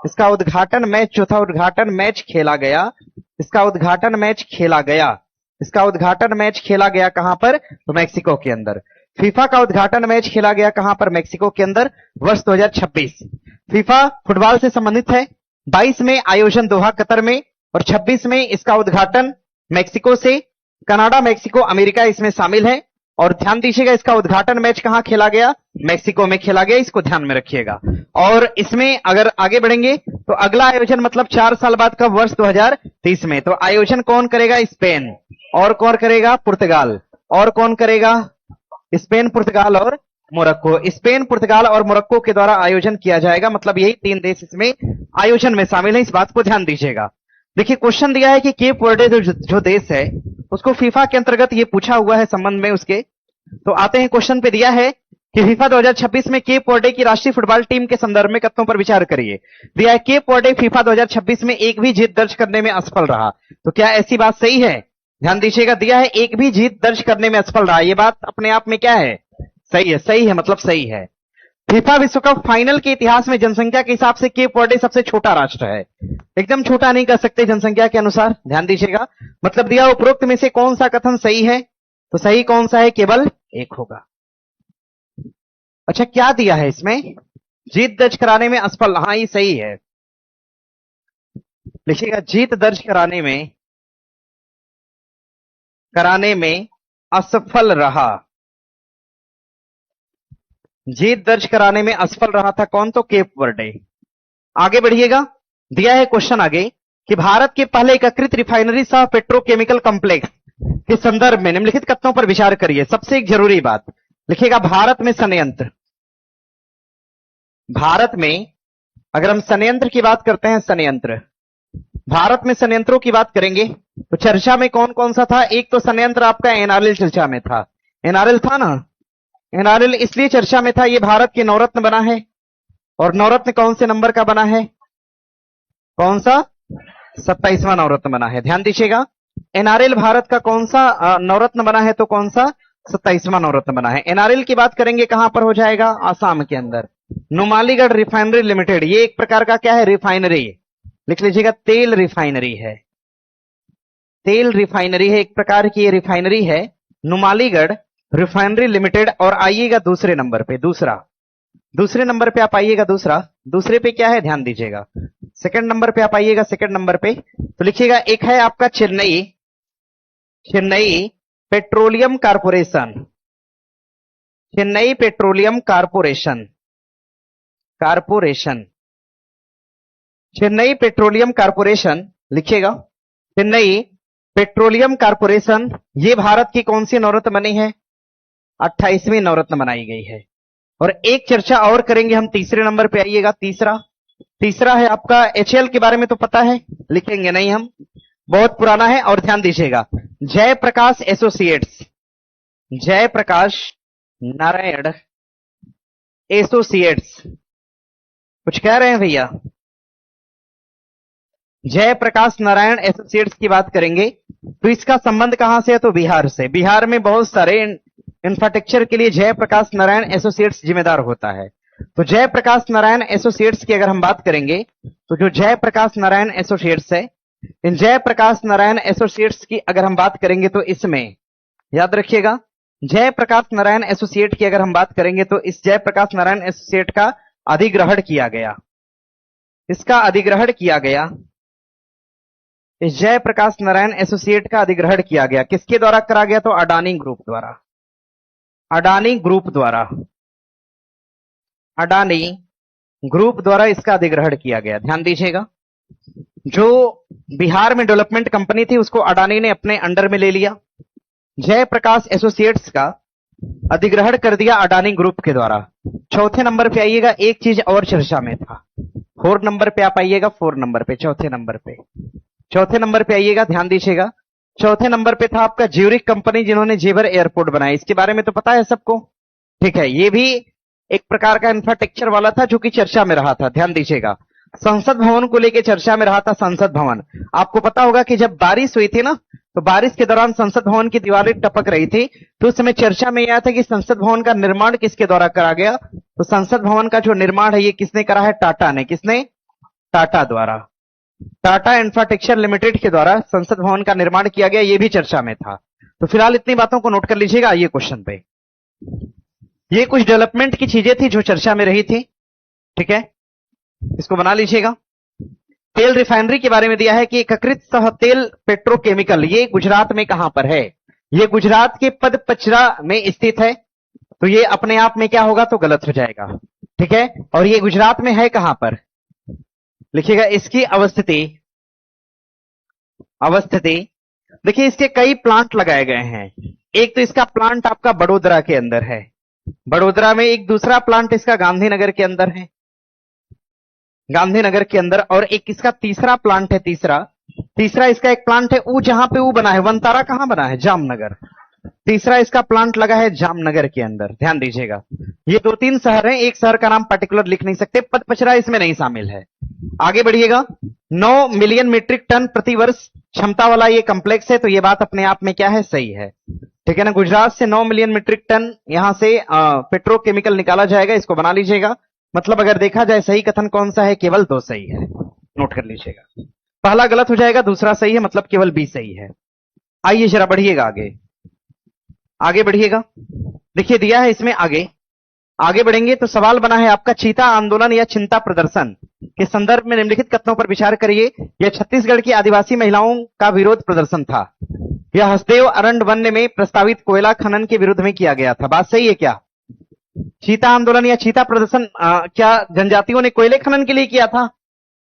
इसका उद्घाटन मैच जो था, उद्घाटन मैच खेला गया, इसका उद्घाटन मैच खेला गया, इसका उद्घाटन मैच खेला गया कहां पर? तो मैक्सिको के अंदर। फीफा का उद्घाटन मैच खेला गया कहां पर? मैक्सिको के अंदर, वर्ष 2026। फीफा फुटबॉल से संबंधित है। 22 में आयोजन दोहा, कतर में, और 26 में इसका उद्घाटन मैक्सिको से। कनाडा, मैक्सिको, अमेरिका इसमें शामिल है। और ध्यान दीजिएगा इसका उद्घाटन मैच कहां खेला गया? मैक्सिको में खेला गया। इसको ध्यान में रखिएगा। और इसमें अगर आगे बढ़ेंगे तो अगला आयोजन मतलब 4 साल बाद का वर्ष 2030 में। तो आयोजन कौन करेगा? स्पेन। और कौन करेगा? पुर्तगाल। और कौन करेगा? स्पेन, पुर्तगाल और मोरक्को। स्पेन, पुर्तगाल और मोरक्को के द्वारा आयोजन किया जाएगा। मतलब यही 3 देश इसमें आयोजन में शामिल है। इस बात को ध्यान दीजिएगा। देखिए क्वेश्चन दिया है कि केप वर्डे जो देश है उसको फीफा के अंतर्गत ये पूछा हुआ है संबंध में उसके। तो आते हैं क्वेश्चन पे। दिया है कि फीफा 2026 में केप वर्डे की राष्ट्रीय फुटबॉल टीम के संदर्भ में कथनों पर विचार करिए। दिया है केप वर्डे फीफा 2026 में एक भी जीत दर्ज करने में असफल रहा। तो क्या ऐसी बात सही है? ध्यान दीजिएगा, दिया है एक भी जीत दर्ज करने में असफल रहा। यह बात अपने आप में क्या है? सही है। सही है मतलब सही है। फीफा विश्व कप फाइनल के इतिहास में जनसंख्या के हिसाब से केप वर्डे सबसे छोटा राष्ट्र है। एकदम छोटा नहीं कह सकते जनसंख्या के अनुसार। ध्यान दीजिएगा, मतलब दिया उपरोक्त में से कौन सा कथन सही है? तो सही कौन सा है? केवल एक होगा। अच्छा, क्या दिया है इसमें? जीत दर्ज कराने में असफल। हाँ, ये सही है। लिखिएगा, जीत दर्ज कराने में असफल रहा। जीत दर्ज कराने में असफल रहा था कौन? तो केप वर्डे। आगे बढ़िएगा। दिया है क्वेश्चन आगे कि भारत के पहले एकीकृत रिफाइनरी सह पेट्रोकेमिकल कॉम्प्लेक्स के संदर्भ में निम्नलिखित कथनों पर विचार करिए। सबसे एक जरूरी बात लिखिएगा, भारत में संयंत्र। भारत में अगर हम संयंत्र की बात करते हैं, संयंत्र, भारत में संयंत्रों की बात करेंगे तो चर्चा में कौन कौन सा था? एक तो संयंत्र आपका एनआरएल चर्चा में था। एनआरएल था ना? एनआरएल इसलिए चर्चा में था, ये भारत के नवरत्न बना है। और नवरत्न कौन से नंबर का बना है? कौन सा? 27वां नवरत्न बना है। ध्यान दीजिएगा, एनआरएल भारत का कौन सा नवरत्न बना है? तो कौन सा? 27वां नवरत्न बना है। एनआरएल की बात करेंगे कहां पर हो जाएगा? आसाम के अंदर। नुमालीगढ़ रिफाइनरी लिमिटेड, ये एक प्रकार का क्या है? रिफाइनरी। लिख लीजिएगा, तेल रिफाइनरी है। तेल रिफाइनरी है, एक प्रकार की ये रिफाइनरी है, नुमालीगढ़ रिफाइनरी लिमिटेड। और आइएगा दूसरे नंबर पे, दूसरे नंबर पे आप आइएगा। दूसरे पे क्या है? ध्यान दीजिएगा, सेकंड नंबर पे आप आइएगा। सेकंड नंबर पे तो लिखिएगा, एक है आपका Chennai petroleum corporation. Chennai petroleum corporation, Chennai petroleum corporation लिखिएगा। चेन्नई पेट्रोलियम कारपोरेशन, ये भारत की कौन सी नवरत्न बनी है? 28वीं नवरत्न बनाई गई है। और एक चर्चा और करेंगे हम, तीसरे नंबर पे आइएगा। तीसरा है आपका एचएल के बारे में तो पता है, लिखेंगे नहीं हम, बहुत पुराना है। और ध्यान दीजिएगा, जयप्रकाश एसोसिएट्स, जयप्रकाश नारायण एसोसिएट्स, कुछ कह रहे हैं भैया? जयप्रकाश नारायण एसोसिएट्स की बात करेंगे तो इसका संबंध कहां से है? तो बिहार से। बिहार में बहुत सारे इंफ्रास्ट्रक्चर के लिए जयप्रकाश नारायण एसोसिएट्स जिम्मेदार होता है। तो जयप्रकाश नारायण एसोसिएट्स की अगर हम बात करेंगे तो जो जयप्रकाश नारायण एसोसिएट्स है, इन जयप्रकाश नारायण एसोसिएट्स की अगर हम बात करेंगे तो इसमें याद रखिएगा, जयप्रकाश नारायण एसोसिएट की अगर हम बात करेंगे तो इस जयप्रकाश नारायण एसोसिएट का अधिग्रहण किया गया। इसका अधिग्रहण किया गया, इस जयप्रकाश नारायण एसोसिएट का अधिग्रहण किया गया। किसके द्वारा करा गया? तो अडानी ग्रुप द्वारा। अडानी ग्रुप द्वारा, अडानी ग्रुप द्वारा इसका अधिग्रहण किया गया। ध्यान दीजिएगा, जो बिहार में डेवलपमेंट कंपनी थी उसको अडानी ने अपने अंडर में ले लिया। जयप्रकाश एसोसिएट्स का अधिग्रहण कर दिया अडानी ग्रुप के द्वारा। चौथे नंबर पे आइएगा, एक चीज और चर्चा में था। 4 नंबर पे आप आइएगा, 4 नंबर पे, चौथे नंबर पे, चौथे नंबर पे आइएगा, ध्यान दीजिएगा। चौथे नंबर पे था आपका ज्यूरिक कंपनी, जिन्होंने जेवर एयरपोर्ट बनाया। इसके बारे में तो पता है सबको, ठीक है। ये भी एक प्रकार का इंफ्रास्ट्रक्चर वाला था जो कि चर्चा में रहा था। ध्यान दीजिएगा, संसद भवन को लेकर चर्चा में रहा था। संसद भवन, आपको पता होगा कि जब बारिश हुई थी ना, तो बारिश के दौरान संसद भवन की दीवारें टपक रही थी, तो उस समय चर्चा में यह था कि संसद भवन का निर्माण किसके द्वारा करा गया? तो संसद भवन का जो निर्माण है ये किसने करा है? टाटा ने। किसने? टाटा द्वारा। टाटा इंफ्रास्ट्रक्चर लिमिटेड के द्वारा संसद भवन का निर्माण किया गया, ये भी चर्चा में था। तो फिलहाल इतनी बातों को नोट कर लीजिएगा। आइए क्वेश्चन पे, ये कुछ डेवलपमेंट की चीजें थी जो चर्चा में रही थी, ठीक है, इसको बना लीजिएगा। तेल रिफाइनरी के बारे में दिया है कि एकीकृत सह तेल पेट्रोकेमिकल, ये गुजरात में कहां पर है? ये गुजरात के पदपचरा में स्थित है। तो ये अपने आप में क्या होगा? तो गलत हो जाएगा, ठीक है। और ये गुजरात में है कहां पर? लिखिएगा इसकी अवस्थिति। अवस्थिति देखिए, इसके कई प्लांट लगाए गए हैं। एक तो इसका प्लांट आपका बड़ोदरा के अंदर है, बड़ोदरा में। एक दूसरा प्लांट इसका गांधीनगर के अंदर है, गांधीनगर के अंदर। और एक इसका तीसरा प्लांट है, तीसरा इसका एक प्लांट है जहां पे बना है, वनतारा कहां बना है? जामनगर। तीसरा इसका प्लांट लगा है जामनगर के अंदर। ध्यान दीजिएगा, ये 2-3 शहर हैं, एक शहर का नाम पर्टिकुलर लिख नहीं सकते। पदपचरा इसमें नहीं शामिल है। आगे बढ़िएगा, 9 मिलियन मीट्रिक टन प्रति वर्ष क्षमता वाला ये कॉम्प्लेक्स है। तो ये बात अपने आप में क्या है? सही है, ठीक है ना। गुजरात से 9 मिलियन मीट्रिक टन यहां से पेट्रोकेमिकल निकाला जाएगा, इसको बना लीजिएगा। मतलब अगर देखा जाए सही कथन कौन सा है? केवल 2 सही है, नोट कर लीजिएगा। पहला गलत हो जाएगा, दूसरा सही है, मतलब केवल बी सही है। आइए जरा बढ़िएगा आगे, आगे बढ़िएगा। देखिए दिया है इसमें, आगे बढ़ेंगे तो सवाल बना है आपका, चीता आंदोलन या चिंता प्रदर्शन के संदर्भ में निम्नलिखित कथनों पर विचार करिए। यह छत्तीसगढ़ की आदिवासी महिलाओं का विरोध प्रदर्शन था। यह हसदेव अरण्य में प्रस्तावित कोयला खनन के विरुद्ध में किया गया था। बात सही है क्या? चीता आंदोलन या चीता प्रदर्शन क्या जनजातियों ने कोयले खनन के लिए किया था?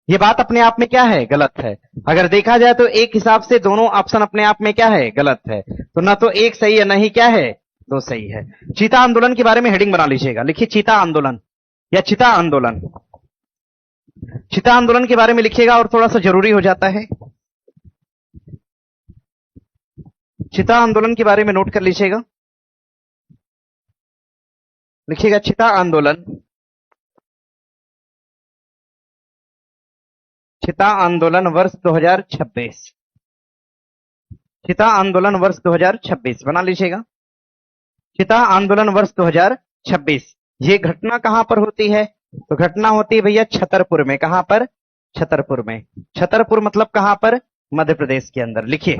यह बात अपने आप में क्या है? गलत है। अगर देखा जाए तो एक हिसाब से दोनों ऑप्शन अपने आप में क्या है? गलत है। तो ना तो एक सही है, नहीं क्या है? 2 सही है। चीता आंदोलन के बारे में हेडिंग बना लीजिएगा, लिखिए चीता आंदोलन या चिता आंदोलन। चिता आंदोलन के बारे में लिखिएगा और थोड़ा सा जरूरी हो जाता है। चिता आंदोलन के बारे में नोट कर लीजिएगा, लिखिएगा चिता आंदोलन। चिता आंदोलन वर्ष 2026, चिता आंदोलन वर्ष 2026 बना लीजिएगा। चिता आंदोलन वर्ष 2026। ये घटना कहां पर होती है? तो घटना होती है भैया छतरपुर में। कहां पर? छतरपुर में। छतरपुर मतलब कहां पर? मध्य प्रदेश के अंदर। लिखिए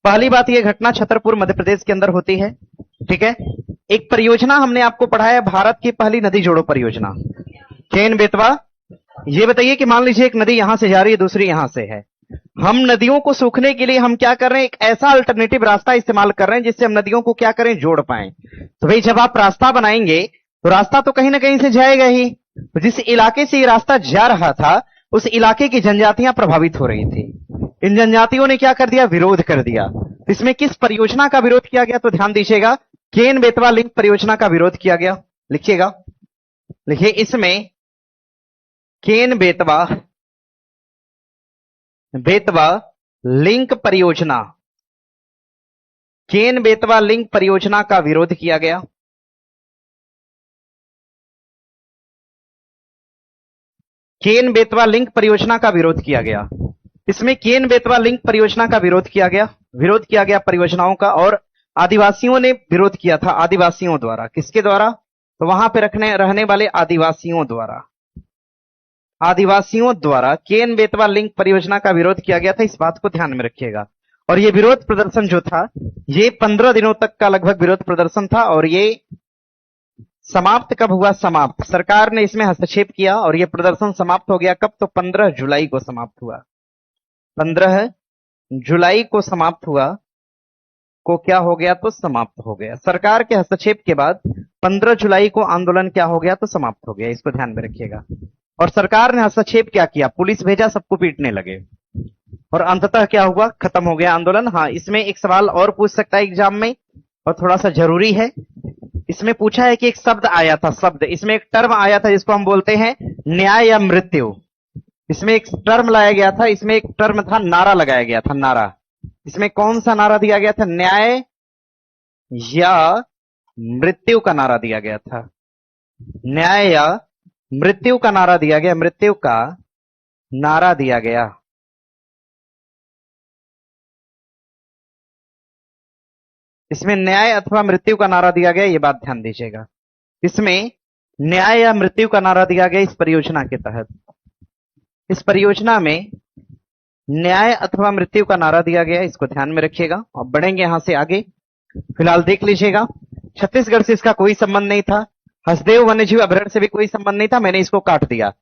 पहली बात, यह घटना छतरपुर मध्य प्रदेश के अंदर होती है, ठीक है। एक परियोजना हमने आपको पढ़ाया, भारत की पहली नदी जोड़ो परियोजना, केन बेतवा। ये बताइए कि मान लीजिए एक नदी यहां से जा रही है, दूसरी यहां से है। हम नदियों को सूखने के लिए हम क्या कर रहे हैं? एक ऐसा अल्टरनेटिव रास्ता इस्तेमाल कर रहे हैं जिससे हम नदियों को क्या करें? जोड़ पाएं। तो भाई जब आप रास्ता बनाएंगे तो रास्ता तो कहीं ना कहीं से जाएगा ही। तो जिस इलाके से ये रास्ता जा रहा था उस इलाके की जनजातियां प्रभावित हो रही थी। इन जनजातियों ने क्या कर दिया? विरोध कर दिया। इसमें किस परियोजना का विरोध किया गया? तो ध्यान दीजिएगा, केन बेतवा लिंक परियोजना का विरोध किया गया। लिखिएगा, लिखिए इसमें केन बेतवा लिंक परियोजना, केन बेतवा लिंक परियोजना का विरोध किया गया। केन बेतवा लिंक परियोजना का विरोध किया गया। इसमें केन बेतवा लिंक परियोजना का विरोध किया गया परियोजनाओं का, और आदिवासियों ने विरोध किया था, आदिवासियों द्वारा। किसके द्वारा? तो वहां पे रहने वाले आदिवासियों द्वारा केन बेतवा लिंक परियोजना का विरोध किया गया था। इस बात को ध्यान में रखिएगा। और ये विरोध प्रदर्शन जो था, ये 15 दिनों तक का लगभग विरोध प्रदर्शन था, और ये समाप्त कब हुआ? समाप्त, सरकार ने इसमें हस्तक्षेप किया और ये प्रदर्शन समाप्त हो गया। कब? तो 15 जुलाई को समाप्त हुआ। 15 जुलाई को समाप्त हुआ। को क्या हो गया? तो समाप्त हो गया। सरकार के हस्तक्षेप के बाद 15 जुलाई को आंदोलन क्या हो गया? तो समाप्त हो गया। इसको ध्यान में रखिएगा। और सरकार ने हस्तक्षेप क्या किया? पुलिस भेजा, सबको पीटने लगे, और अंततः क्या हुआ? खत्म हो गया आंदोलन। हाँ, इसमें एक सवाल और पूछ सकता है एग्जाम में, और थोड़ा सा जरूरी है। इसमें पूछा है कि एक शब्द आया था, शब्द, इसमें एक टर्म आया था जिसको हम बोलते हैं न्याय या मृत्यु। इसमें एक टर्म लाया गया था, इसमें एक टर्म था, नारा लगाया गया था, नारा। इसमें कौन सा नारा दिया गया था? न्याय या मृत्यु का नारा दिया गया था। न्याय या मृत्यु का नारा दिया गया, मृत्यु का नारा दिया गया। इसमें न्याय अथवा मृत्यु का नारा दिया गया, ये बात ध्यान दीजिएगा। इसमें न्याय या मृत्यु का नारा दिया गया इस परियोजना के तहत। इस परियोजना में न्याय अथवा मृत्यु का नारा दिया गया, इसको ध्यान में रखिएगा। अब बढ़ेंगे यहां से आगे। फिलहाल देख लीजिएगा, छत्तीसगढ़ से इसका कोई संबंध नहीं था, हसदेव वन्यजीव अभयारण्य से भी कोई संबंध नहीं था, मैंने इसको काट दिया।